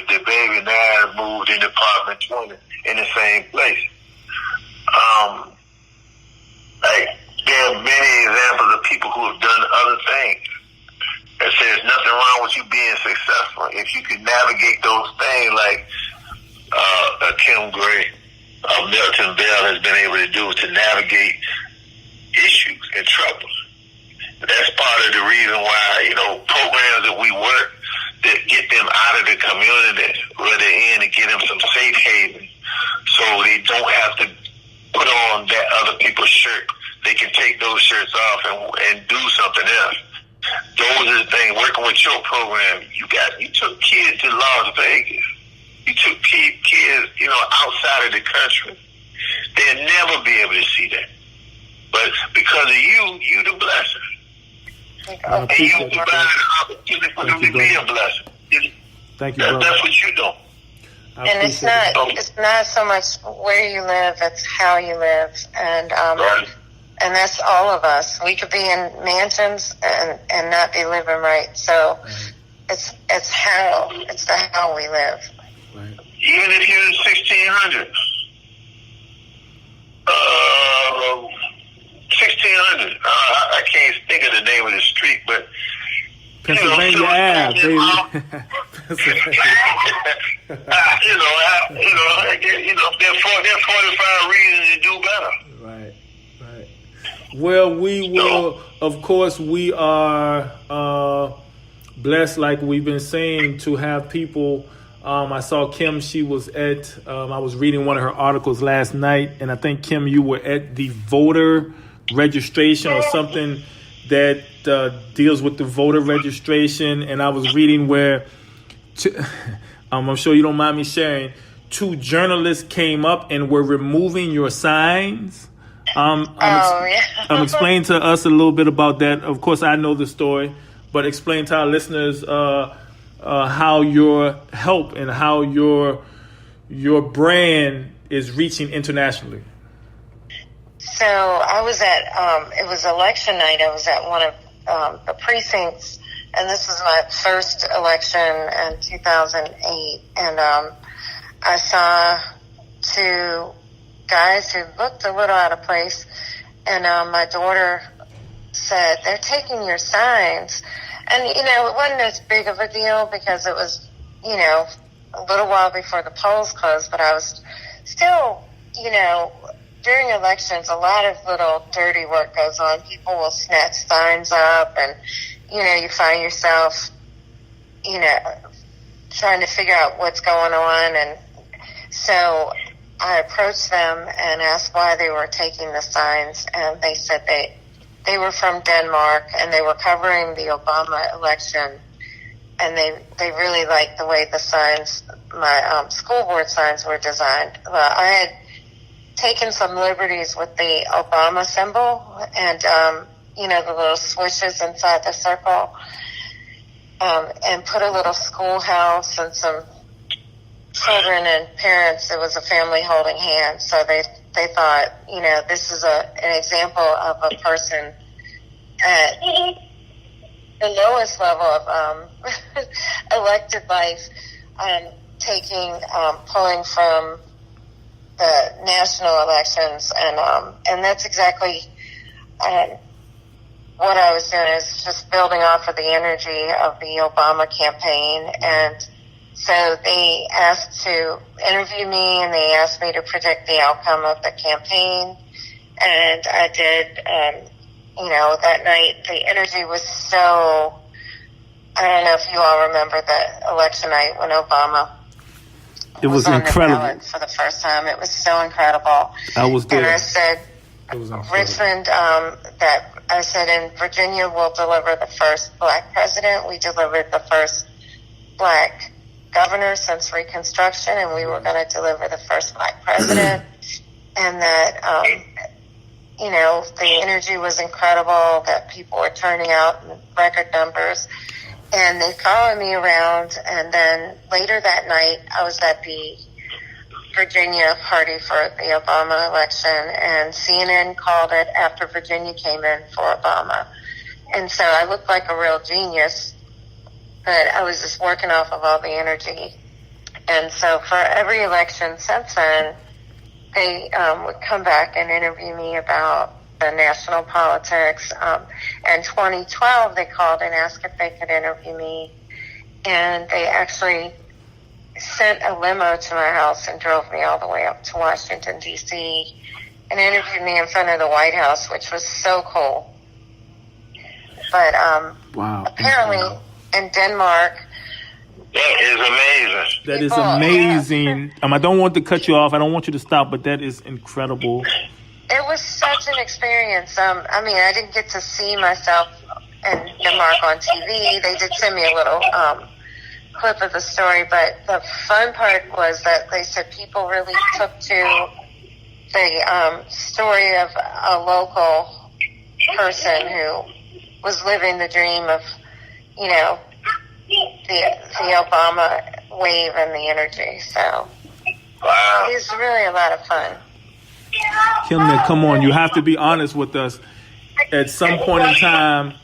the baby now moved in apartment 20 in the same place. There are many examples of people who have done other things. That says nothing wrong with you being successful if you can navigate those things like Kim Gray, Milton Bell has been able to do, to navigate issues and troubles. That's part of the reason why, community where they're in and get them some safe haven, so they don't have to put on that other people's shirt. They can take those shirts off and do something else. Those are the things. Working with your program, you took kids to Las Vegas. You took kids, outside of the country. They'll never be able to see that. But because of you the blessing. And you provide an opportunity for them to be a blessing. Thank you, brother. That's what you do. And it's not so much where you live, it's how you live. And Right. and that's all of us. We could be in mansions and not be living right. So it's the how we live. Right. Even if you're in 1600. 1600. I can't think of the name of the street, but Pennsylvania Ave, baby. Pennsylvania. There are 45 reasons to do better. Right, right. Well, we will, of course, we are blessed, like we've been saying, to have people. I saw Kim, she was at, I was reading one of her articles last night, and I think, Kim, you were at the voter registration or something that deals with the voter registration. And I was reading where, I'm sure you don't mind me sharing, 2 journalists came up and were removing your signs. I'm explaining to us a little bit about that. Of course, I know the story, but explain to our listeners how your help and how your brand is reaching internationally. So I was at, it was election night. I was at one of the precincts, and this was my first election in 2008. And I saw 2 guys who looked a little out of place, and my daughter said, "They're taking your signs." And, it wasn't as big of a deal because it was, a little while before the polls closed, but I was still, during elections, a lot of little dirty work goes on. People will snatch signs up, and, you find yourself, trying to figure out what's going on. And so I approached them and asked why they were taking the signs, and they said they were from Denmark, and they were covering the Obama election, and they really liked the way the signs, my school board signs, were designed. Well, I had taken some liberties with the Obama symbol and, the little swishes inside the circle, and put a little schoolhouse and some children and parents. It was a family holding hands. So they thought, this is an example of a person at the lowest level of elected life, pulling from the national elections, and that's exactly what I was doing, is just building off of the energy of the Obama campaign. And so they asked to interview me, and they asked me to predict the outcome of the campaign, and I did. That night the energy was so, I don't know if you all remember the election night when Obama was incredible on the ballot for the first time. It was so incredible. I was there. And I said, Richmond, I said, in Virginia, we'll deliver the first black president. We delivered the first black governor since Reconstruction, and we were going to deliver the first black president. And that, the energy was incredible, that people were turning out in record numbers. And they followed me around, and then later that night, I was at the Virginia party for the Obama election, and CNN called it after Virginia came in for Obama. And so I looked like a real genius, but I was just working off of all the energy. And so for every election since then, they would come back and interview me about the national politics. In 2012, they called and asked if they could interview me, and they actually sent a limo to my house and drove me all the way up to Washington, D.C., and interviewed me in front of the White House, which was so cool. But wow. Apparently in Denmark, That is amazing. That is amazing. I don't want to cut you off. I don't want you to stop, but that is incredible. It was such an experience. I mean, I didn't get to see myself and Mark on TV. They did send me a little clip of the story, but the fun part was that they said people really took to the story of a local person who was living the dream of, you know, the Obama wave and the energy. So Wow. it was really a lot of fun. Kim, now, come on. You have to be honest with us. At some point in time,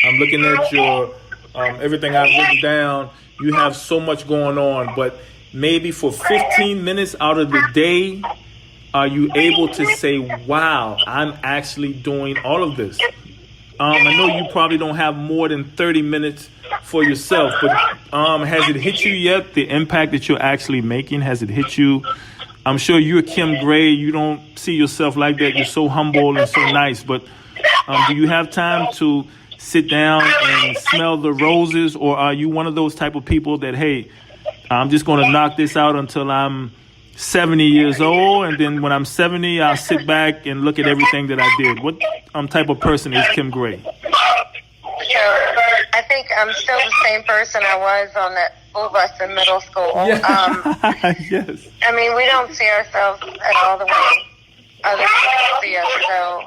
I'm looking at your everything I've written down. You have so much going on, but maybe for 15 minutes out of the day, are you able to say, wow, I'm actually doing all of this? I know you probably don't have more than 30 minutes for yourself, but has it hit you yet, the impact that you're actually making? Has it hit you? I'm sure you're Kim Gray. You don't see yourself like that. You're so humble and so nice. But do you have time to sit down and smell the roses? Or are you one of those type of people that, hey, I'm just going to knock this out until I'm 70 years old, and then when I'm 70, I'll sit back and look at everything that I did? What type of person is Kim Gray? So I think I'm still the same person I was on that school bus in middle school. Yeah. Yes. I mean, we don't see ourselves at all the way other people see us. So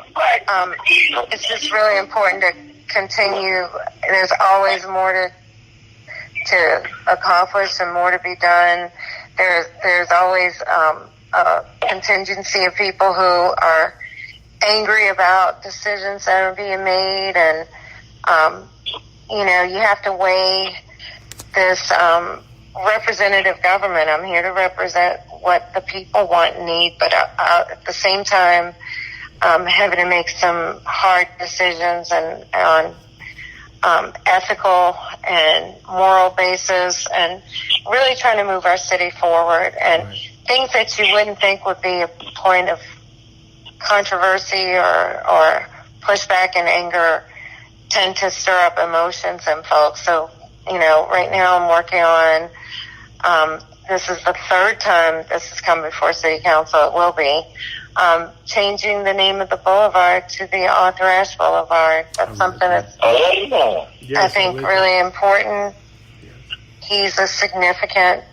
it's just really important to continue. There's always more to accomplish and more to be done. There's always a contingency of people who are angry about decisions that are being made, and you know, you have to weigh this representative government. I'm here to represent what the people want and need, but at the same time, having to make some hard decisions and on ethical and moral basis, and really trying to move our city forward. And things that you wouldn't think would be a point of controversy or pushback and anger tend to stir up emotions in folks. So, you know, right now I'm working on, this is the third time this has come before City Council. It will be. Changing the name of the boulevard to the Arthur Ashe Boulevard. That's something that's, I think, really important. He's a significant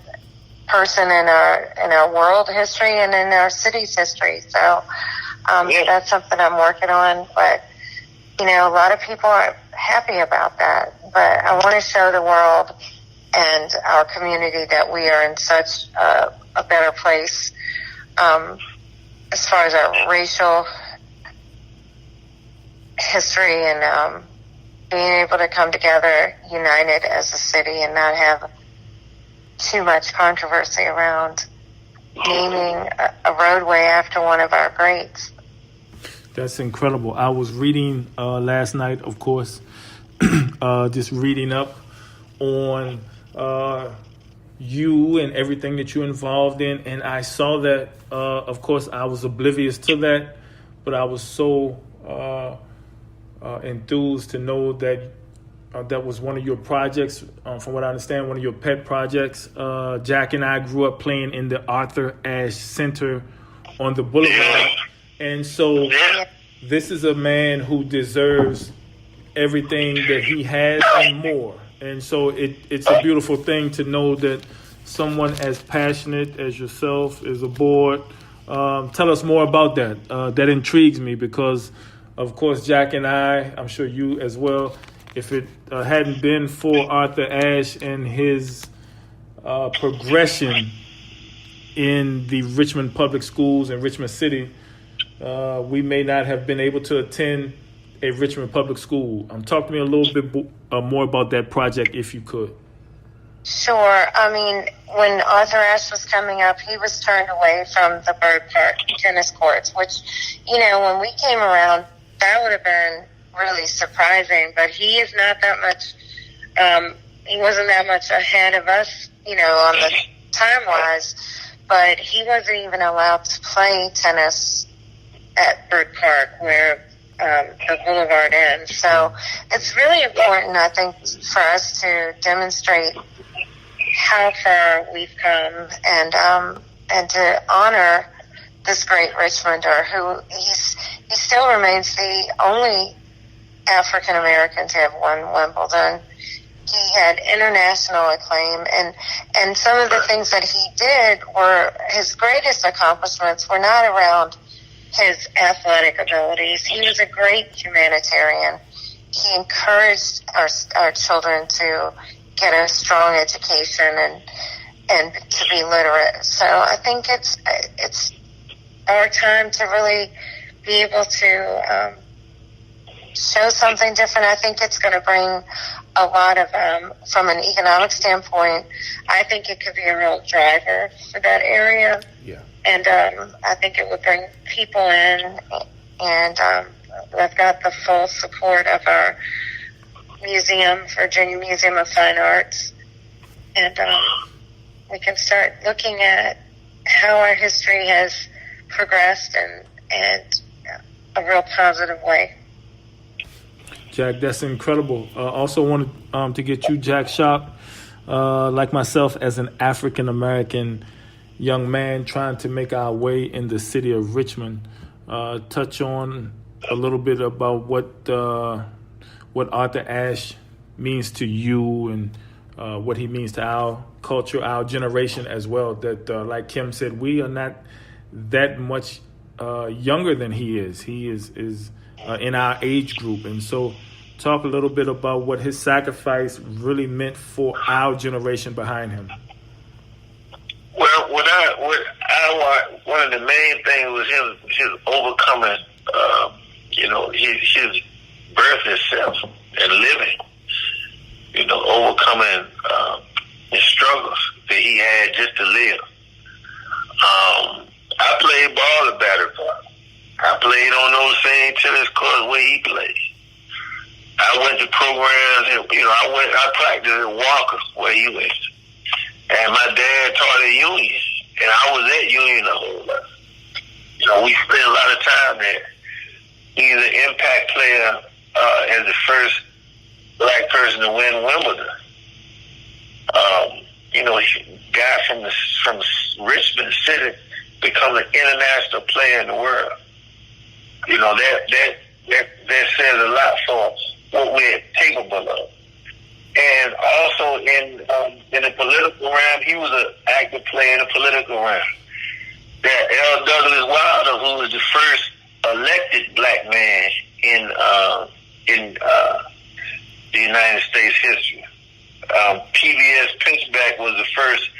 person in our world history and in our city's history. So that's something I'm working on. But, you know, a lot of people aren't happy about that. But I want to show the world and our community that we are in such a better place as far as our racial history, and being able to come together united as a city and not have too much controversy around naming a roadway after one of our greats. That's incredible. I was reading last night, of course, just reading up on you and everything that you're involved in, and I saw that, of course, I was oblivious to that, but I was so enthused to know that that was one of your projects. From what I understand, one of your pet projects. Jack and I grew up playing in the Arthur Ashe Center on the Boulevard, and so this is a man who deserves everything that he has and more. And so it's a beautiful thing to know that someone as passionate as yourself is aboard. Tell us more about that. That intrigues me because, of course, Jack and I'm sure you as well, if it hadn't been for Arthur Ashe and his progression in the Richmond Public Schools in Richmond City, we may not have been able to attend a Richmond Public School. Talk to me a little bit more about that project, if you could. Sure. I mean, when Arthur Ashe was coming up, he was turned away from the Bird Park tennis courts, which, you know, when we came around, that would have been really surprising. But he is not that much, he wasn't that much ahead of us, you know, on the time-wise. But he wasn't even allowed to play tennis at Bird Park, where the boulevard ends. So it's really important, I think, for us to demonstrate how far we've come and to honor this great Richmonder who he still remains the only African American to have won Wimbledon. He had international acclaim, and some of the things that he did were his greatest accomplishments were not around his athletic abilities. He was a great humanitarian. He encouraged our children to get a strong education and to be literate. So I think it's our time to really be able to show something different. I think it's going to bring a lot of, from an economic standpoint, I think it could be a real driver for that area. Yeah. And I think it would bring people in, and I've got the full support of our museum, Virginia Museum of Fine Arts, and we can start looking at how our history has progressed and a real positive way. Jack, that's incredible. Also wanted to get you, Jack Sharpe, like myself, as an African-American young man trying to make our way in the city of Richmond, touch on a little bit about what Arthur Ashe means to you and what he means to our culture, our generation as well. That, like Kim said, we are not that much younger than he is. He is in our age group. And so talk a little bit about what his sacrifice really meant for our generation behind him. Well, one of the main things was his overcoming, his birth itself and living, overcoming the struggles that he had just to live. I played ball at Battery Park. I played on those same tennis courts where he played. I went to programs, I practiced at Walker where he went. And my dad taught at Union, and I was at Union the whole life. We spent a lot of time there. He's an impact player as the first black person to win Wimbledon. Guy from Richmond City become an international player in the world. That says a lot for what we're capable of. And also in the political realm, he was an active player in the political realm. That L. Douglas Wilder, who was the first elected black man in the United States history. PBS Pinchback was the first.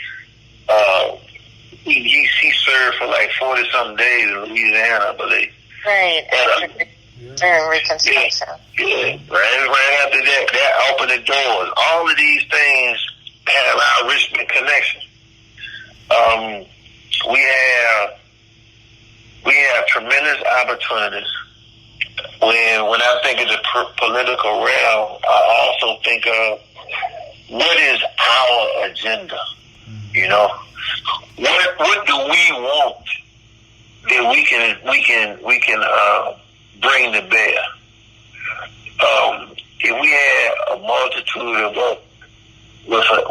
He served for like 40-something days in Louisiana, I believe. Right. During Reconstruction. Yeah. Right after that opened the doors. All of these things have our Richmond connection. We have tremendous opportunities. When I think of the political realm, I also think of what is our agenda. What do we want that we can bring to bear? If we had a multitude of us with an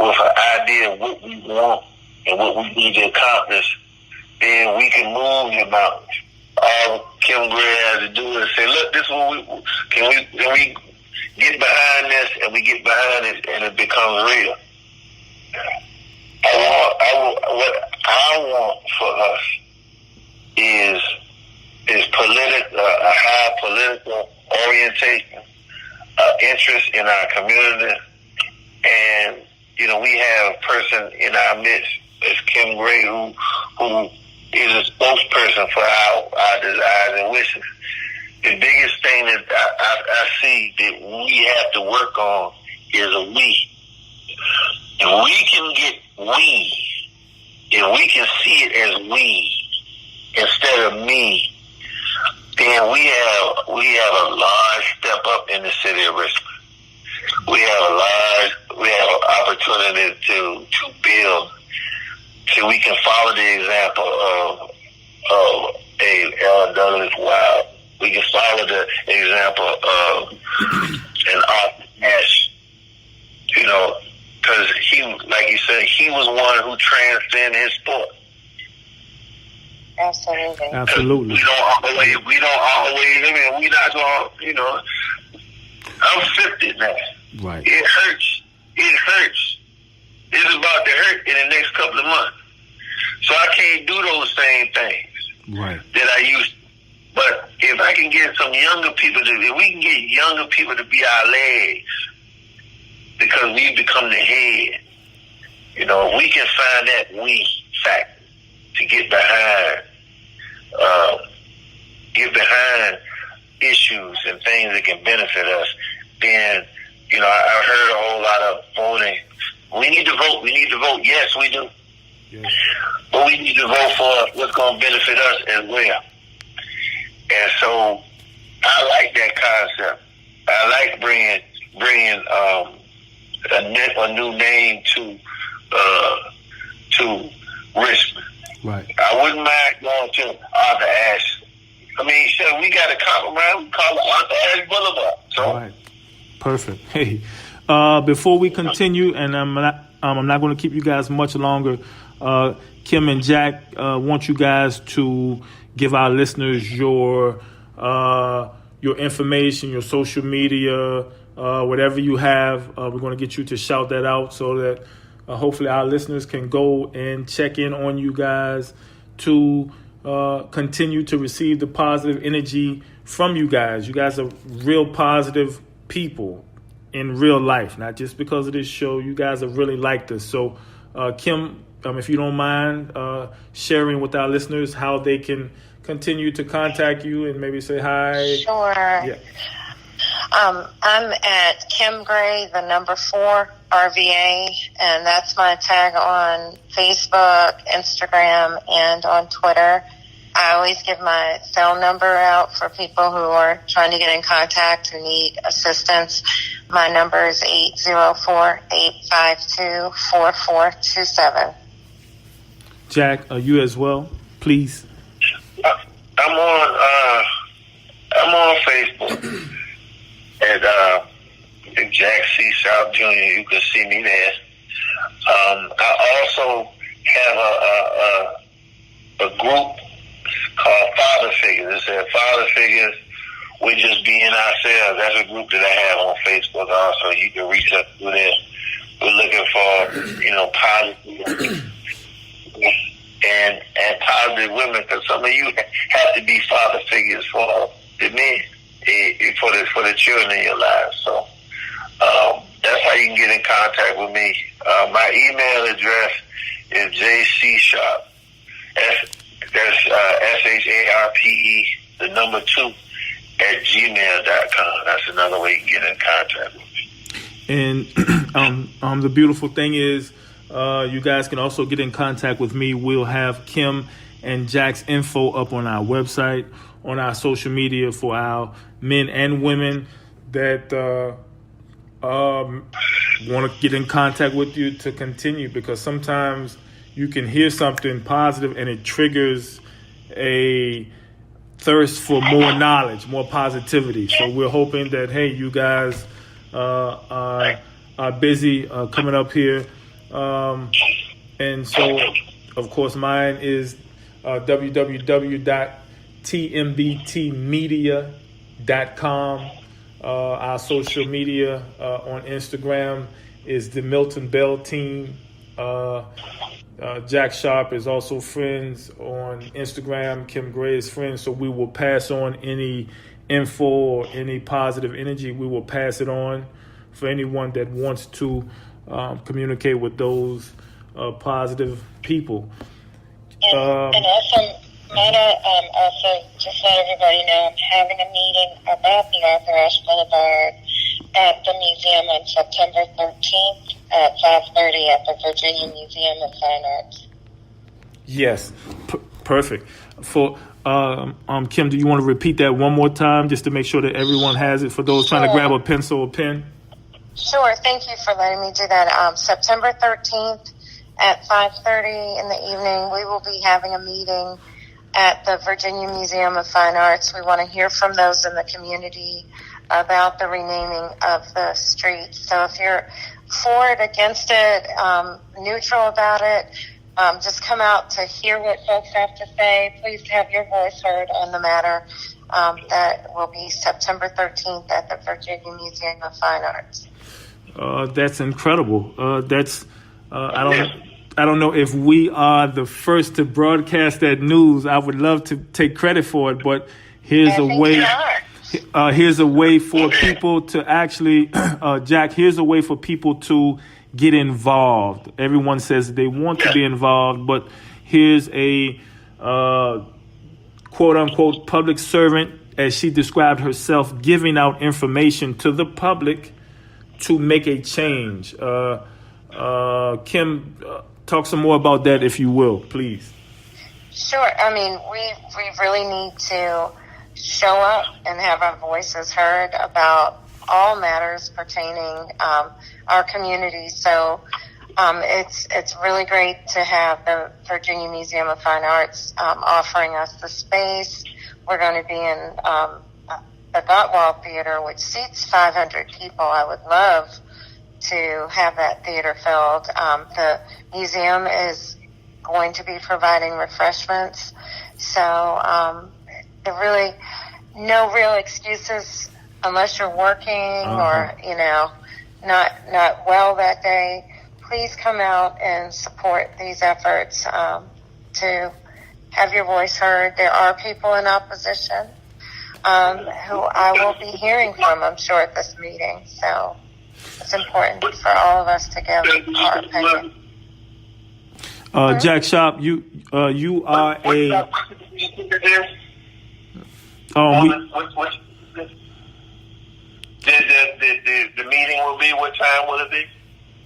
idea of what we want and what we need to accomplish, then we can move the mountains. All Kim Gray has to do is say, look, this is what can we get behind this, and we get behind it, and it becomes real. What I want for us is a high political orientation, interest in our community, and we have a person in our midst, as Kim Gray, who is a spokesperson for our desires and wishes. The biggest thing that I see that we have to work on is a we. If we can get if we can see it as we instead of me, then we have a large step up in the city of Richmond. We have an opportunity to build, so we can follow the example of a L. Douglas Wilder We can follow the example of an author Nash, you know, because he, like you said, he was one who transcended his sport. Absolutely. Absolutely. We don't always, I mean, we not going to, you know, I'm 50 now. Right. It hurts. It hurts. It's about to hurt in the next couple of months. So I can't do those same things Right. that I used to. But if I can get some younger people if we can get younger people to be our legs, because we become the head, you know, if we can find that we factor to get behind issues and things that can benefit us, then, you know, I've heard a whole lot of voting. We need to vote. We need to vote. Yes, we do. Yes. But we need to vote for what's going to benefit us as well. And so I like that concept. I like bringing a new name to Richmond. Right. I wouldn't mind going to Arthur Ashe. I mean, sure, we got to compromise. We call it Arthur Ashe Boulevard. So. All right. Perfect. Hey, before we continue, and I'm not going to keep you guys much longer. Kim and Jack want you guys to give our listeners your information, your social media, whatever you have. We're going to get you to shout that out so that hopefully our listeners can go and check in on you guys to continue to receive the positive energy from you guys. You guys are real positive people in real life, not just because of this show. You guys are really like this. So, Kim, if you don't mind sharing with our listeners how they can continue to contact you and maybe say hi. Sure. Yeah. I'm at Kim Gray, 4 RVA, and that's my tag on Facebook, Instagram, and on Twitter. I always give my cell number out for people who are trying to get in contact, who need assistance. My number is 804-852-4427. Jack, you as well, please. I'm on Facebook at Jack C. South Jr. You can see me there. I also have a group called Father Figures. It says Father Figures, we're just being ourselves. That's a group that I have on Facebook also. You can reach us through there. We're looking for, you know, positive and positive women, because some of you have to be father figures for the men, for the children in your lives. So that's how you can get in contact with me. My email address is j-c-sharpe. That's SHARPE, 2 @gmail.com. That's another way you can get in contact with me. And the beautiful thing is, you guys can also get in contact with me. We'll have Kim and Jack's info up on our website, on our social media for our men and women that want to get in contact with you to continue, because sometimes you can hear something positive and it triggers a thirst for more knowledge, more positivity. So we're hoping that, hey, you guys are busy coming up here. And so, of course, mine is www.TMBTMEDIA.com. Our social media on Instagram is the Milton Bell Team. Jack Sharpe is also friends on Instagram. Kim Gray is friends. So we will pass on any info or any positive energy. We will pass it on for anyone that wants to communicate with those positive people. And also, also just let everybody know, I'm having a meeting about the Arthur Ashe Boulevard at the museum on September 13th at 5:30 at the Virginia Museum of Fine Arts. Yes, perfect. For Kim, do you want to repeat that one more time just to make sure that everyone has it for those trying to grab a pencil or pen? Sure. Thank you for letting me do that. September 13th at 5:30 in the evening, we will be having a meeting at the Virginia Museum of Fine Arts. We want to hear from those in the community about the renaming of the street. So if you're for it, against it, neutral about it, just come out to hear what folks have to say. Please have your voice heard on the matter. That will be September 13th at the Virginia Museum of Fine Arts. That's incredible. I don't know if we are the first to broadcast that news. I would love to take credit for it, but here's a way. Here's a way for people to actually, Jack. Here's a way for people to get involved. Everyone says they want to be involved, but here's a quote unquote public servant, as she described herself, giving out information to the public to make a change. Kim, talk some more about that, if you will, please. Sure. I mean, we really need to show up and have our voices heard about all matters pertaining our community. So it's really great to have the Virginia Museum of Fine Arts offering us the space. We're going to be in the Gottwald Theater, which seats 500 people. I would love to have that theater filled. The museum is going to be providing refreshments. So there really no real excuses unless you're working or, not well that day. Please come out and support these efforts to have your voice heard. There are people in opposition who I will be hearing from, I'm sure, at this meeting. So it's important for all of us to give our opinion. Jack Sharpe, you are a. The meeting will be, what time will it be?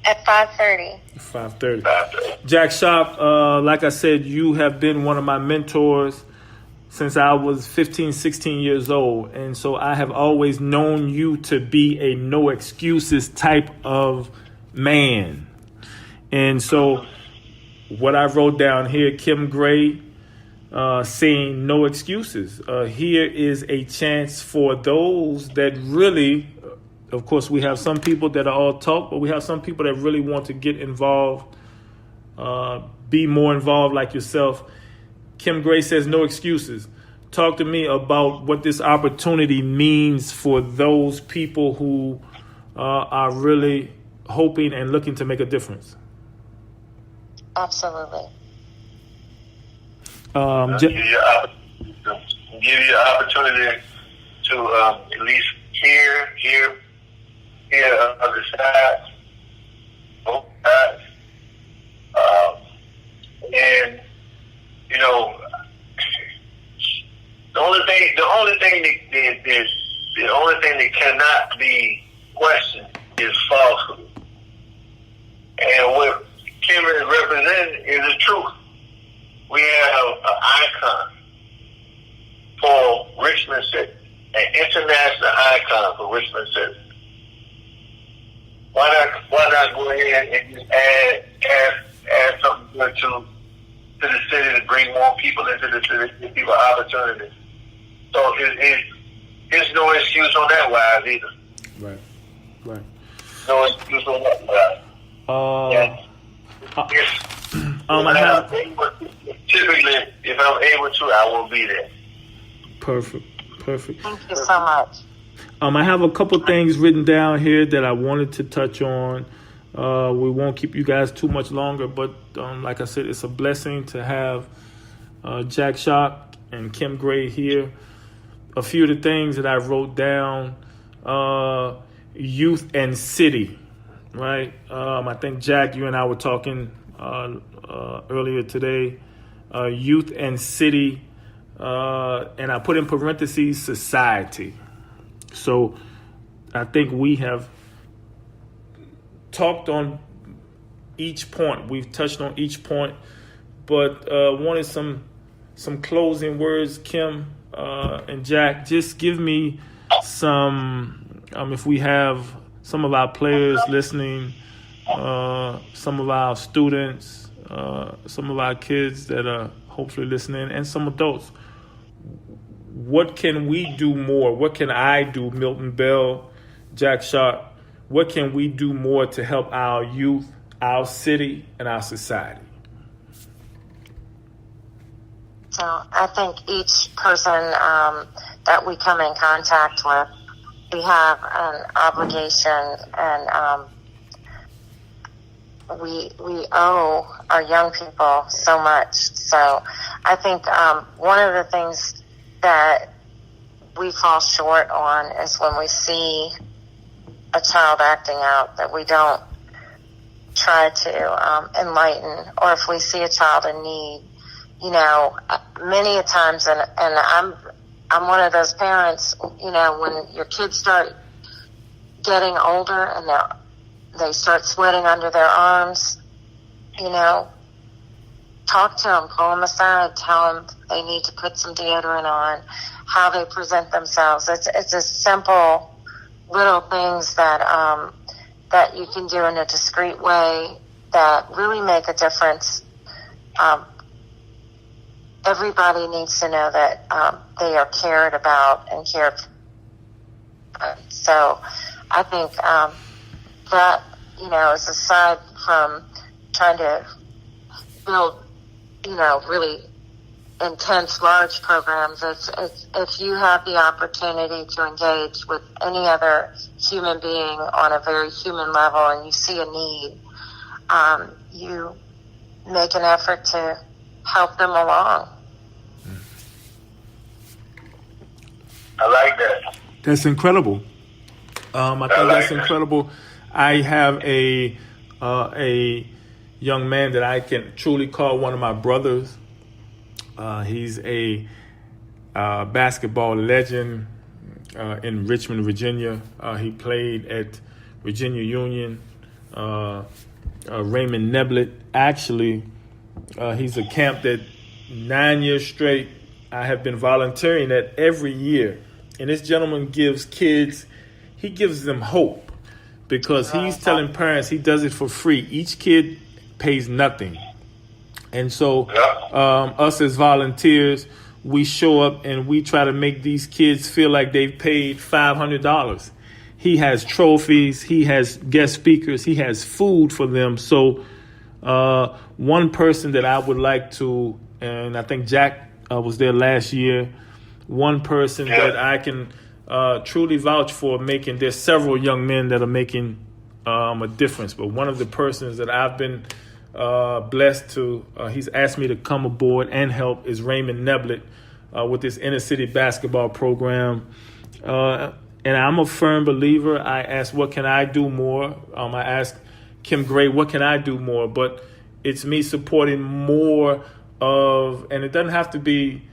At 5:30. 5:30. Jack Sharpe, like I said, you have been one of my mentors since I was 15, 16 years old. And so I have always known you to be a no excuses type of man. And so what I wrote down here, Kim Gray, saying no excuses. Here is a chance for those that really, of course, we have some people that are all talk, but we have some people that really want to get involved, be more involved like yourself. Kim Gray says no excuses. Talk to me about what this opportunity means for those people who are really hoping and looking to make a difference. Absolutely. Give you an opportunity to at least hear other sides, both sides, and the only thing that cannot be questioned is falsehood, and what Kim is representing is the truth. We have an icon for Richmond City, an international icon for Richmond City. Why not go ahead and just add something good to the city to bring more people into the city, give people opportunities. So there's no excuse on that wise either. Right. No excuse on that wise. Typically, if I'm able to, I will be there. Perfect. Thank you so much. I have a couple things written down here that I wanted to touch on. We won't keep you guys too much longer, but like I said, it's a blessing to have Jack Sharpe and Kim Gray here. A few of the things that I wrote down, youth and city, right? I think, Jack, you and I were talking earlier today, youth and city, and I put in parentheses society. So I think we have talked on each point. We've touched on each point, but wanted some closing words, Kim and Jack. Just give me some, if we have some of our players listening, some of our students, some of our kids that are hopefully listening, and some adults. What can we do more? What can I do, Milton Bell, Jack Sharpe? What can we do more to help our youth, our city, and our society? So I think each person that we come in contact with, we have an obligation, and we owe our young people so much. So I think one of the things that we fall short on is when we see a child acting out, that we don't try to enlighten, or if we see a child in need. You know, many a times, and I'm one of those parents, you know, when your kids start getting older and they start sweating under their arms, you know, talk to them, pull them aside, tell them they need to put some deodorant on, how they present themselves. It's a simple little things that that you can do in a discreet way that really make a difference. Everybody needs to know that they are cared about and cared for. So I think that, you know, is aside from trying to build, you know, really intense, large programs, if you have the opportunity to engage with any other human being on a very human level and you see a need, you make an effort to help them along. I like that. That's incredible. I think that's incredible. I have a young man that I can truly call one of my brothers. He's a basketball legend in Richmond, Virginia. He played at Virginia Union. Raymond Neblett. Actually, he's a camp that 9 years straight I have been volunteering at every year. And this gentleman gives kids, he gives them hope, because he's telling parents he does it for free. Each kid pays nothing. And so us as volunteers, we show up and we try to make these kids feel like they've paid $500. He has trophies, he has guest speakers, he has food for them. So one person that I would like to, and I think Jack was there last year, one person that I can truly vouch for making, there's several young men that are making a difference, but one of the persons that I've been blessed to, he's asked me to come aboard and help, is Raymond Neblett with this inner city basketball program. And I'm a firm believer. I asked, what can I do more? I asked Kim Gray, what can I do more? But it's me supporting more of, and it doesn't have to be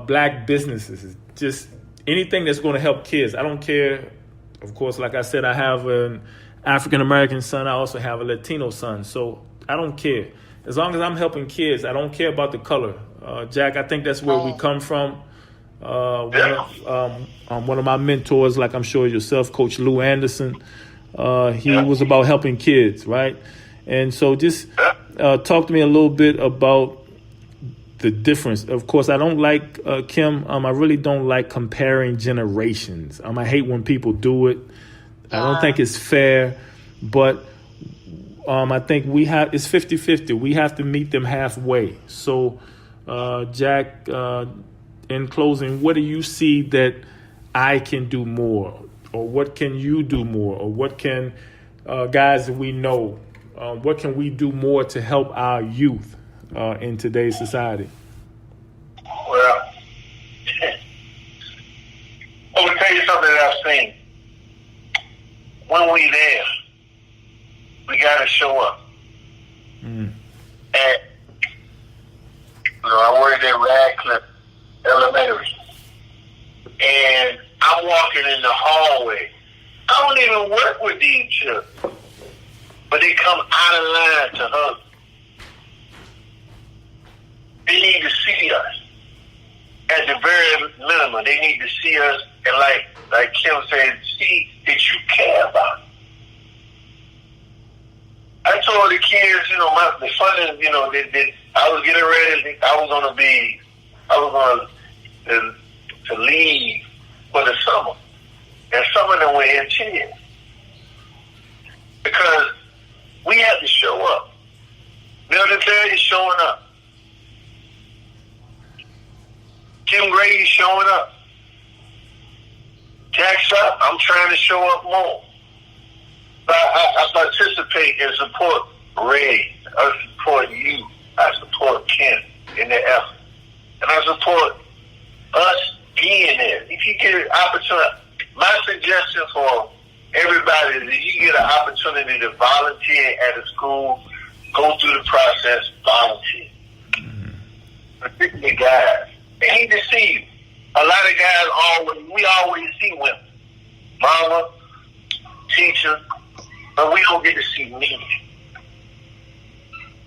black businesses. It's just anything that's going to help kids. I don't care. Of course, like I said, I have an African-American son. I also have a Latino son. So I don't care. As long as I'm helping kids, I don't care about the color. Jack, I think that's where we come from. One of my mentors, like I'm sure yourself, Coach Lou Anderson, he was about helping kids, right? And so just talk to me a little bit about the difference. Of course, I don't like, Kim, I really don't like comparing generations. I hate when people do it. I don't think it's fair, but I think it's 50-50. We have to meet them halfway. So, Jack, in closing, what do you see that I can do more? Or what can you do more? Or what can guys that we know, what can we do more to help our youth in today's society? Well, I'm going to tell you something that I've seen. When we there, we got to show up. And, I worked at Radcliffe Elementary. And I'm walking in the hallway. I don't even work with these children. But they come out of line to hug. They need to see us. At the very minimum, they need to see us and like Kim said, see that you care about them. I told the kids, the fun is, I was getting ready. I was going to leave for the summer. And some of them were in tears. Because we had to show up. Military is showing up. Kim Gray is showing up. Jack Sharpe, I'm trying to show up more. But I participate and support Ray. I support you. I support Ken in the effort. And I support us being there. If you get an opportunity, my suggestion for everybody is if you get an opportunity to volunteer at a school, go through the process, volunteer. Particularly guys. They need to see you. A lot of guys we always see women. Mama, teacher, but we don't get to see men.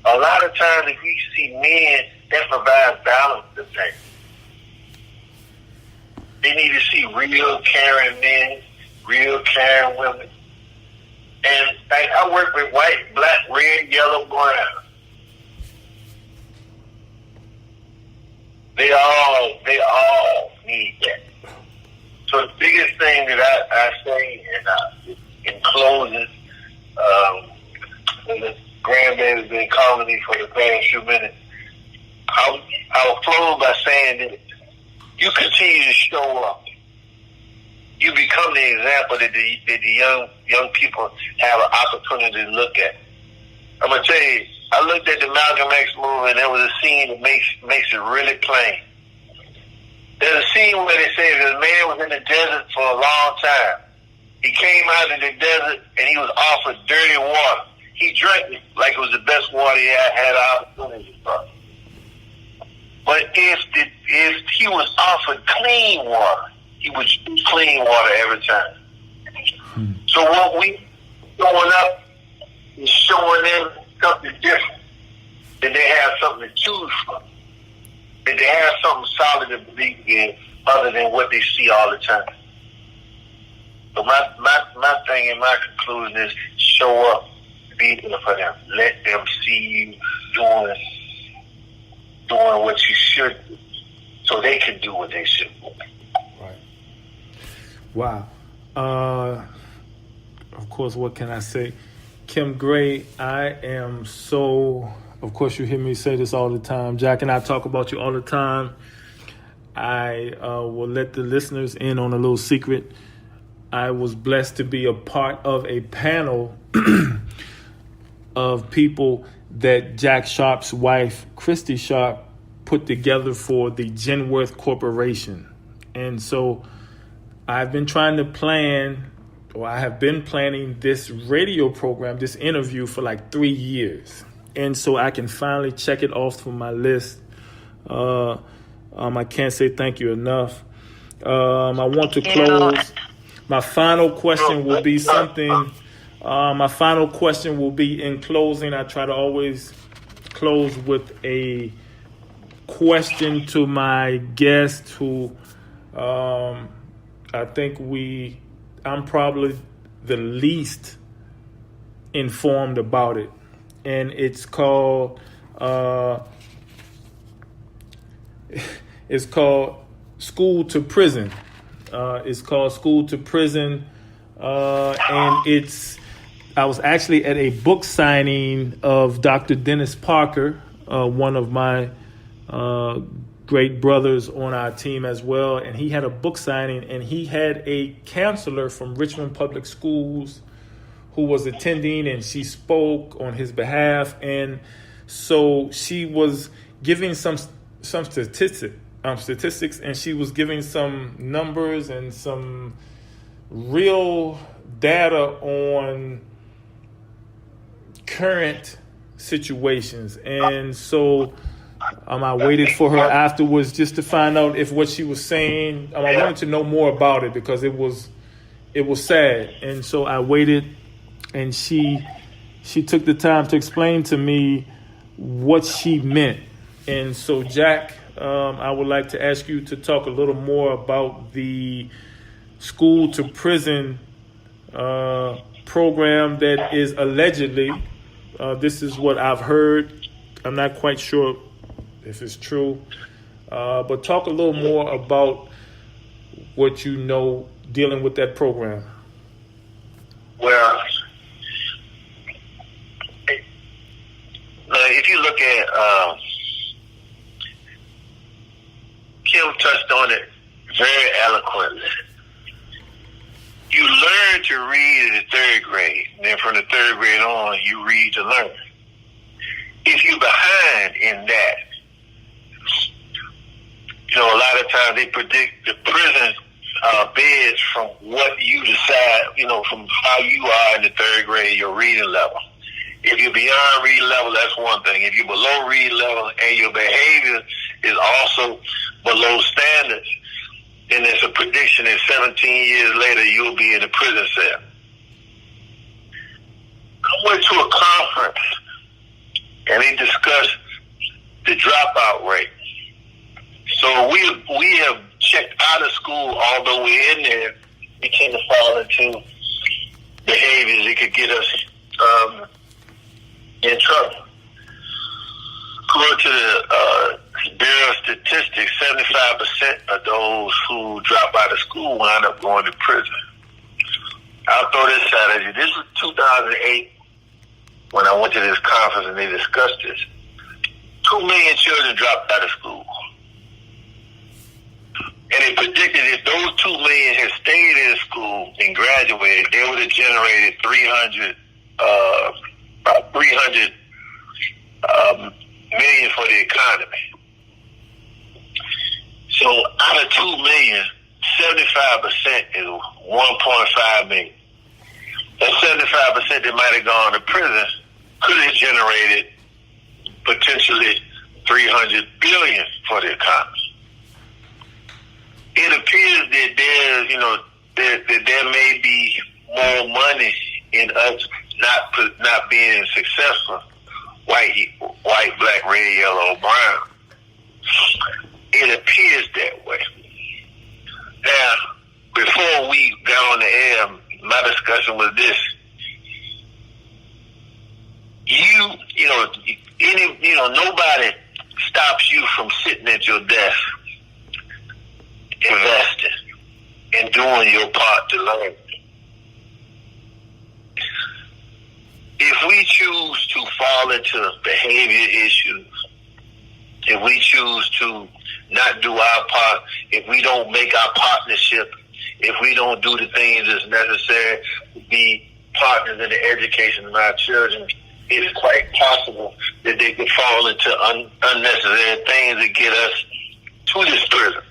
A lot of times if you see men, that provides balance to things. They need to see real caring men, real caring women. And I work with white, black, red, yellow, brown. They all need that. So the biggest thing that I say in closing, the grandbaby's been calling me for the past few minutes. I'll close by saying that you continue to show up. You become the example that the young people have an opportunity to look at. I'm gonna tell you, I looked at the Malcolm X movie, and there was a scene that makes it really plain. There's a scene where they say that a man was in the desert for a long time. He came out of the desert and he was offered dirty water. He drank it like it was the best water he had opportunity for. But if he was offered clean water, he would choose clean water every time. So what we showing up is showing them something different. That they have something to choose from. That they have something solid to believe in other than what they see all the time. So my thing and my conclusion is show up, be there for them. Let them see you doing what you should do so they can do what they should do. Right. Wow. Of course, what can I say? Kim Gray, I am so, of course you hear me say this all the time. Jack and I talk about you all the time. I will let the listeners in on a little secret. I was blessed to be a part of a panel of people that Jack Sharpe's wife, Christy Sharpe, put together for the Genworth Corporation. And so I've been trying to plan, or I have been planning this radio program, this interview for like 3 years. And so I can finally check it off from my list. I can't say thank you enough. I want to close. My final question will be something. My final question will be in closing. I try to always close with a question to my guest who I think I'm probably the least informed about it. And it's called School to Prison. It's called School to Prison, and I was actually at a book signing of Dr. Dennis Parker, one of my great brothers on our team as well, and he had a book signing, and he had a counselor from Richmond Public Schools who was attending, and she spoke on his behalf, and so she was giving some statistics, and she was giving some numbers and some real data on current situations. And so I waited for her afterwards just to find out if what she was saying, I wanted to know more about it because it was sad. And so I waited, and she took the time to explain to me what she meant. And so, Jack, I would like to ask you to talk a little more about the School to Prison program that is allegedly, this is what I've heard, I'm not quite sure if it's true, but talk a little more about what you know dealing with that program. Well, if you look at Kim touched on it very eloquently. You learn to read in the third grade. And then from the third grade on, you read to learn. If you're behind in that, a lot of times they predict the prison beds from what you decide, from how you are in the third grade, your reading level. If you're beyond reading level, that's one thing. If you're below reading level and your behavior is also below standards, then there's a prediction that 17 years later you'll be in a prison cell. I went to a conference and they discussed the dropout rate. So we have checked out of school, although we're in there, we tend to fall into behaviors that could get us in trouble. According to the Bureau of Statistics, 75% of those who drop out of school wind up going to prison. I'll throw this out at you. This was 2008 when I went to this conference and they discussed this. 2 million children dropped out of school. And they predicted if those 2 million had stayed in school and graduated, they would have generated 300 million for the economy. So out of 2 million, 75% is 1.5 million. That 75% that might have gone to prison could have generated potentially 300 billion for the economy. It appears that there may be more money in us not being successful, white, black, red, yellow, or brown. It appears that way. Now, before we got on the air, my discussion was this. Nobody stops you from sitting at your desk, investing, and doing your part to learn. If we choose to fall into behavior issues, if we choose to not do our part, if we don't make our partnership, if we don't do the things that's necessary to be partners in the education of our children, it is quite possible that they could fall into unnecessary things that get us to this prison.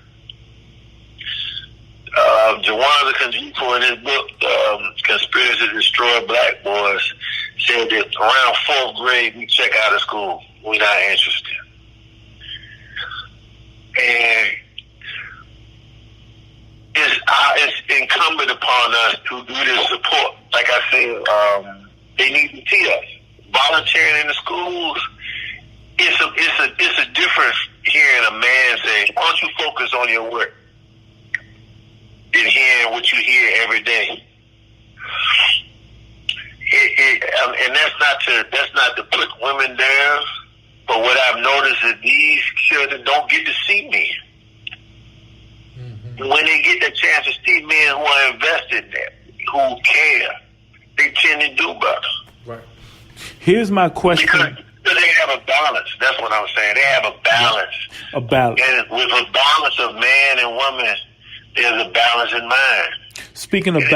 Jawanza Kanjipo in his book, Conspiracy to Destroy Black Boys, said that around 4th grade we check out of school. We're not interested. And it's incumbent upon us to do this support. Like I said, they need to see us. Volunteering in the schools, it's a difference hearing a man say, why don't you focus on your work, than hearing what you hear every day. And that's not to put women down, but what I've noticed is these children don't get to see men. Mm-hmm. When they get the chance to see men who are invested in that, who care, they tend to do better. Right. Here's my question. Because they have a balance. That's what I'm saying. They have a balance. A balance. And with a balance of man and woman, there's a balance in mind. Speaking of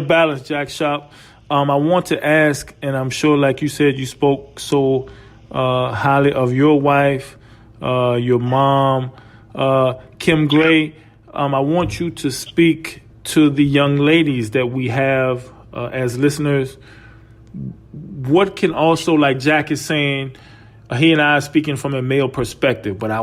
balance, Jack Sharpe, I want to ask, and I'm sure, like you said, you spoke so highly of your wife, your mom, Kim Gray. I want you to speak to the young ladies that we have as listeners. What can also, like Jack is saying, he and I are speaking from a male perspective, but I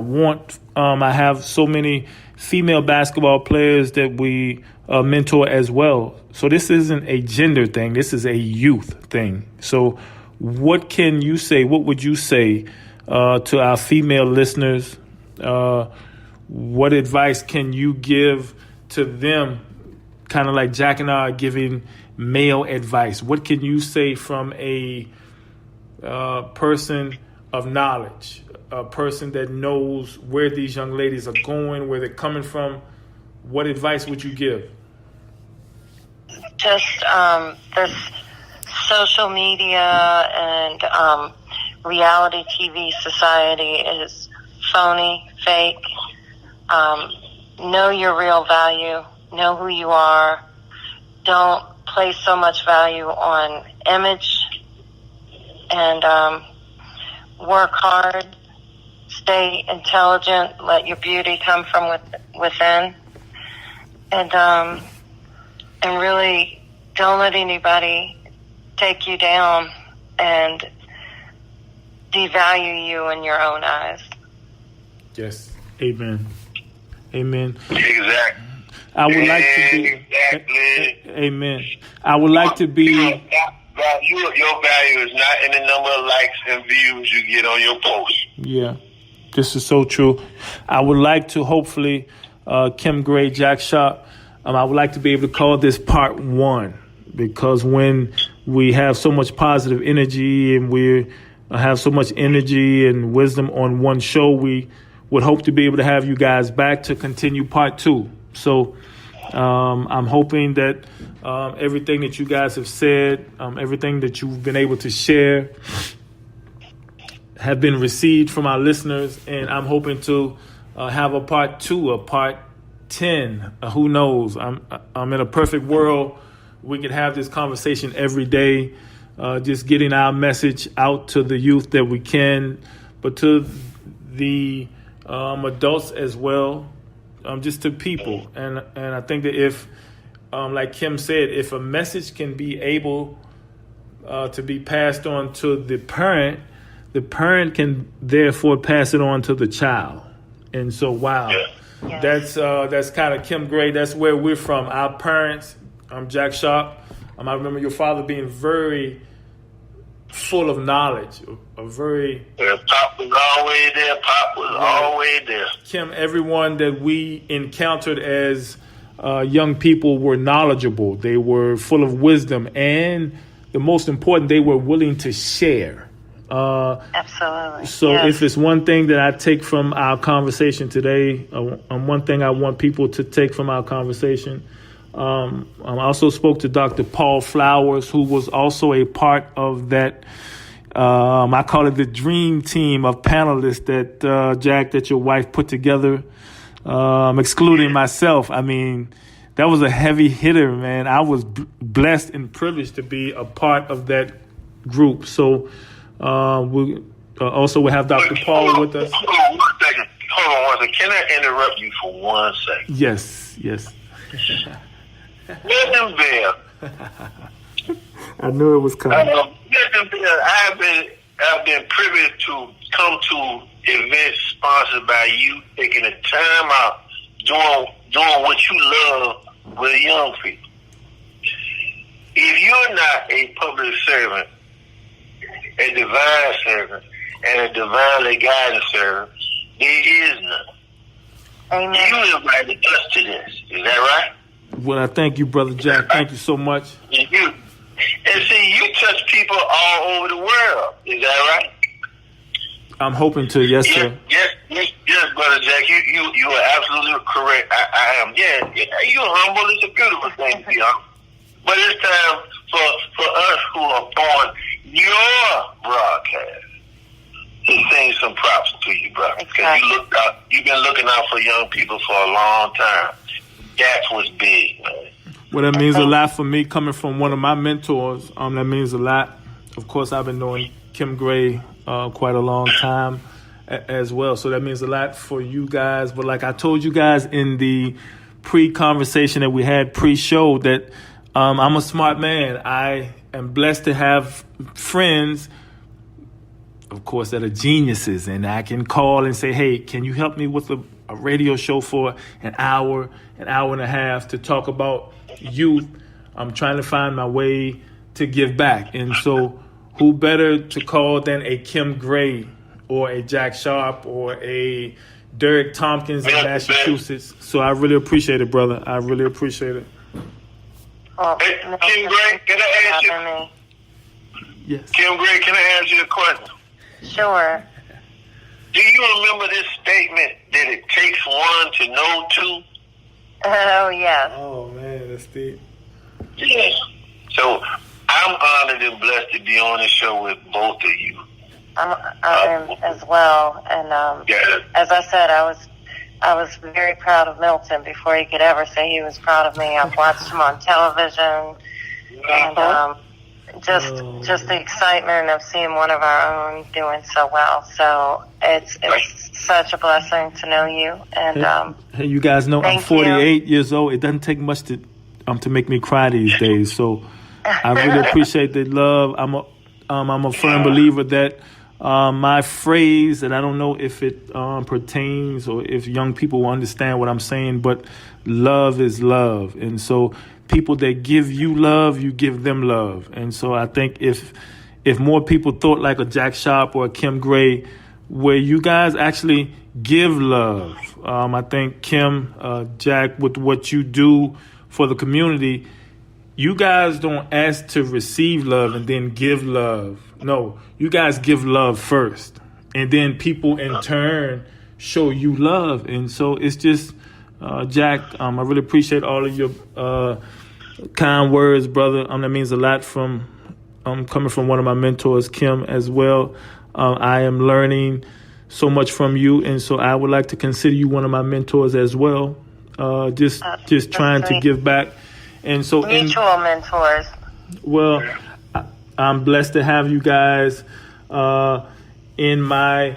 have so many female basketball players that we mentor as well. So this isn't a gender thing. This is a youth thing. So what can you say? What would you say to our female listeners? What advice can you give to them? Kind of like Jack and I are giving male advice. What can you say from a person of knowledge, a person that knows where these young ladies are going, where they're coming from, what advice would you give? Just this social media and reality TV society is phony, fake. Know your real value. Know who you are. Don't place so much value on image. And work hard. Stay intelligent. Let your beauty come from within. And really don't let anybody take you down and devalue you in your own eyes. Yes. Amen. Amen. Exactly. I would like to be. Exactly. Amen. I would like to be. Your value is not in the number of likes and views you get on your post. Yeah, this is so true. I would like to hopefully, Kim Gray-Sharpe, I would like to be able to call this part 1, because when we have so much positive energy and we have so much energy and wisdom on one show, we would hope to be able to have you guys back to continue part 2. So I'm hoping that everything that you guys have said, everything that you've been able to share have been received from our listeners. And I'm hoping to have a part 2, a part 10. Who knows? I'm in a perfect world. We could have this conversation every day, just getting our message out to the youth that we can, but to the adults as well, just to people. And I think that if, like Kim said, if a message can be able to be passed on to the parent can therefore pass it on to the child. And so, wow. Yeah. Yes. That's kind of Kim Gray. That's where we're from. Our parents, Jack Sharpe. I remember your father being very full of knowledge, a very. Yeah, Pop was always there. Pop was always there. Kim, everyone that we encountered as young people were knowledgeable. They were full of wisdom, and the most important, they were willing to share. Absolutely. So if it's one thing that I take from our conversation today, one thing I want people to take from our conversation, I also spoke to Dr. Paul Flowers, who was also a part of that, I call it the dream team of panelists that, Jack, that your wife put together, excluding myself. I mean, that was a heavy hitter, man. I was blessed and privileged to be a part of that group. So, we also will have Dr. Paul with us. Hold on one second. Can I interrupt you for 1 second? Yes. Listen, Bill. I knew it was coming. Listen, Bill. I've been privileged to come to events sponsored by you, taking the time out, doing what you love with young people. If you're not a public servant, a divine servant, and a divinely guided servant, there is none. Amen. You invited us to this. Is that right? Well, I thank you, Brother Jack. Thank you so much. And see, you touch people all over the world. Is that right? I'm hoping to. Yes, sir. Yes, Brother Jack. You are absolutely correct. I am. Yeah, you're humble. It's a beautiful thing to be humble. But it's time for us who are born your broadcast to sing some props to you, brother. Because you've been looking out for young people for a long time. That's what's big, man. Well, that means a lot for me coming from one of my mentors. That means a lot. Of course, I've been knowing Kim Gray quite a long time as well. So that means a lot for you guys. But like I told you guys in the pre-conversation that we had pre-show, that I'm a smart man. I am blessed to have friends, of course, that are geniuses. And I can call and say, hey, can you help me with a radio show for an hour and a half to talk about youth? I'm trying to find my way to give back. And so who better to call than a Kim Gray or a Jack Sharpe or a Derek Tompkins in Massachusetts. So I really appreciate it, brother. I really appreciate it. Well, Hey, Kim Gray, can I ask you? Yes. Kim Gray, can I ask you a question? Sure. Do you remember this statement that it takes one to know two? Oh, yes. Oh man, that's deep. Yes. So I'm honored and blessed to be on the show with both of you. I am as well. And Yeah. as I said, I was very proud of Milton before he could ever say he was proud of me. I've watched him on television, and just the excitement of seeing one of our own doing so well. So it's such a blessing to know you. And Hey, you guys know I'm 48 years old. It doesn't take much to make me cry these days. So I really appreciate the love. I'm a firm believer that my phrase, and I don't know if it pertains or if young people will understand what I'm saying, but love is love. And so people that give you love, you give them love. And so I think if more people thought like a Jack Sharpe or a Kim Gray, where you guys actually give love, I think Kim, Jack, with what you do for the community, you guys don't ask to receive love and then give love. No, you guys give love first, and then people in turn show you love. And so it's just, Jack, I really appreciate all of your kind words, brother. That means a lot from coming from one of my mentors, Kim, as well. I am learning so much from you, and so I would like to consider you one of my mentors as well. Just trying to give back. And so mutual mentors. Well, I'm blessed to have you guys in my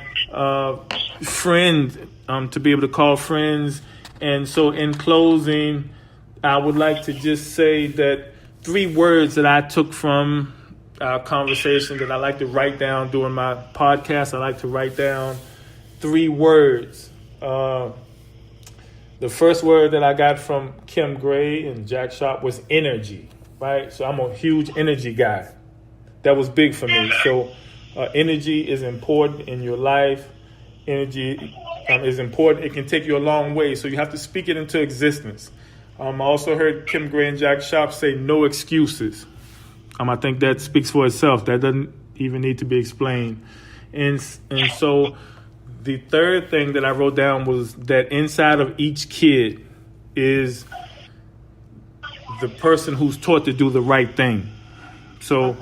friend, to be able to call friends. And so in closing, I would like to just say that 3 words that I took from our conversation that I like to write down during my podcast. I like to write down 3 words. The first word that I got from Kim Gray and Jack Sharpe was energy, right? So I'm a huge energy guy. That was big for me. So energy is important in your life. Energy is important. It can take you a long way. So you have to speak it into existence. I also heard Kim Gray and Jack Sharpe say no excuses. I think that speaks for itself. That doesn't even need to be explained. And so the third thing that I wrote down was that inside of each kid is the person who's taught to do the right thing. So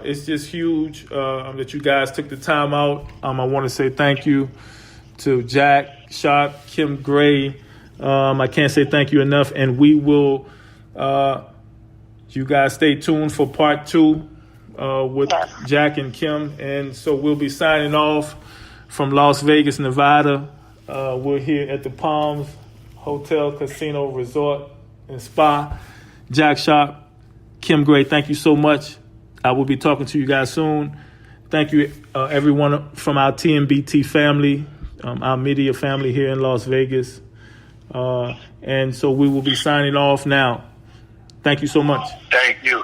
it's just huge that you guys took the time out. I want to say thank you to Jack Sharpe, Kim Gray. I can't say thank you enough. And we will, you guys stay tuned for part 2 with Jack and Kim. And so we'll be signing off from Las Vegas, Nevada. We're here at the Palms Hotel, Casino, Resort, and Spa. Jack Sharpe, Kim Gray, thank you so much. I will be talking to you guys soon. Thank you, everyone from our TMBT family, our media family here in Las Vegas. And so we will be signing off now. Thank you so much. Thank you.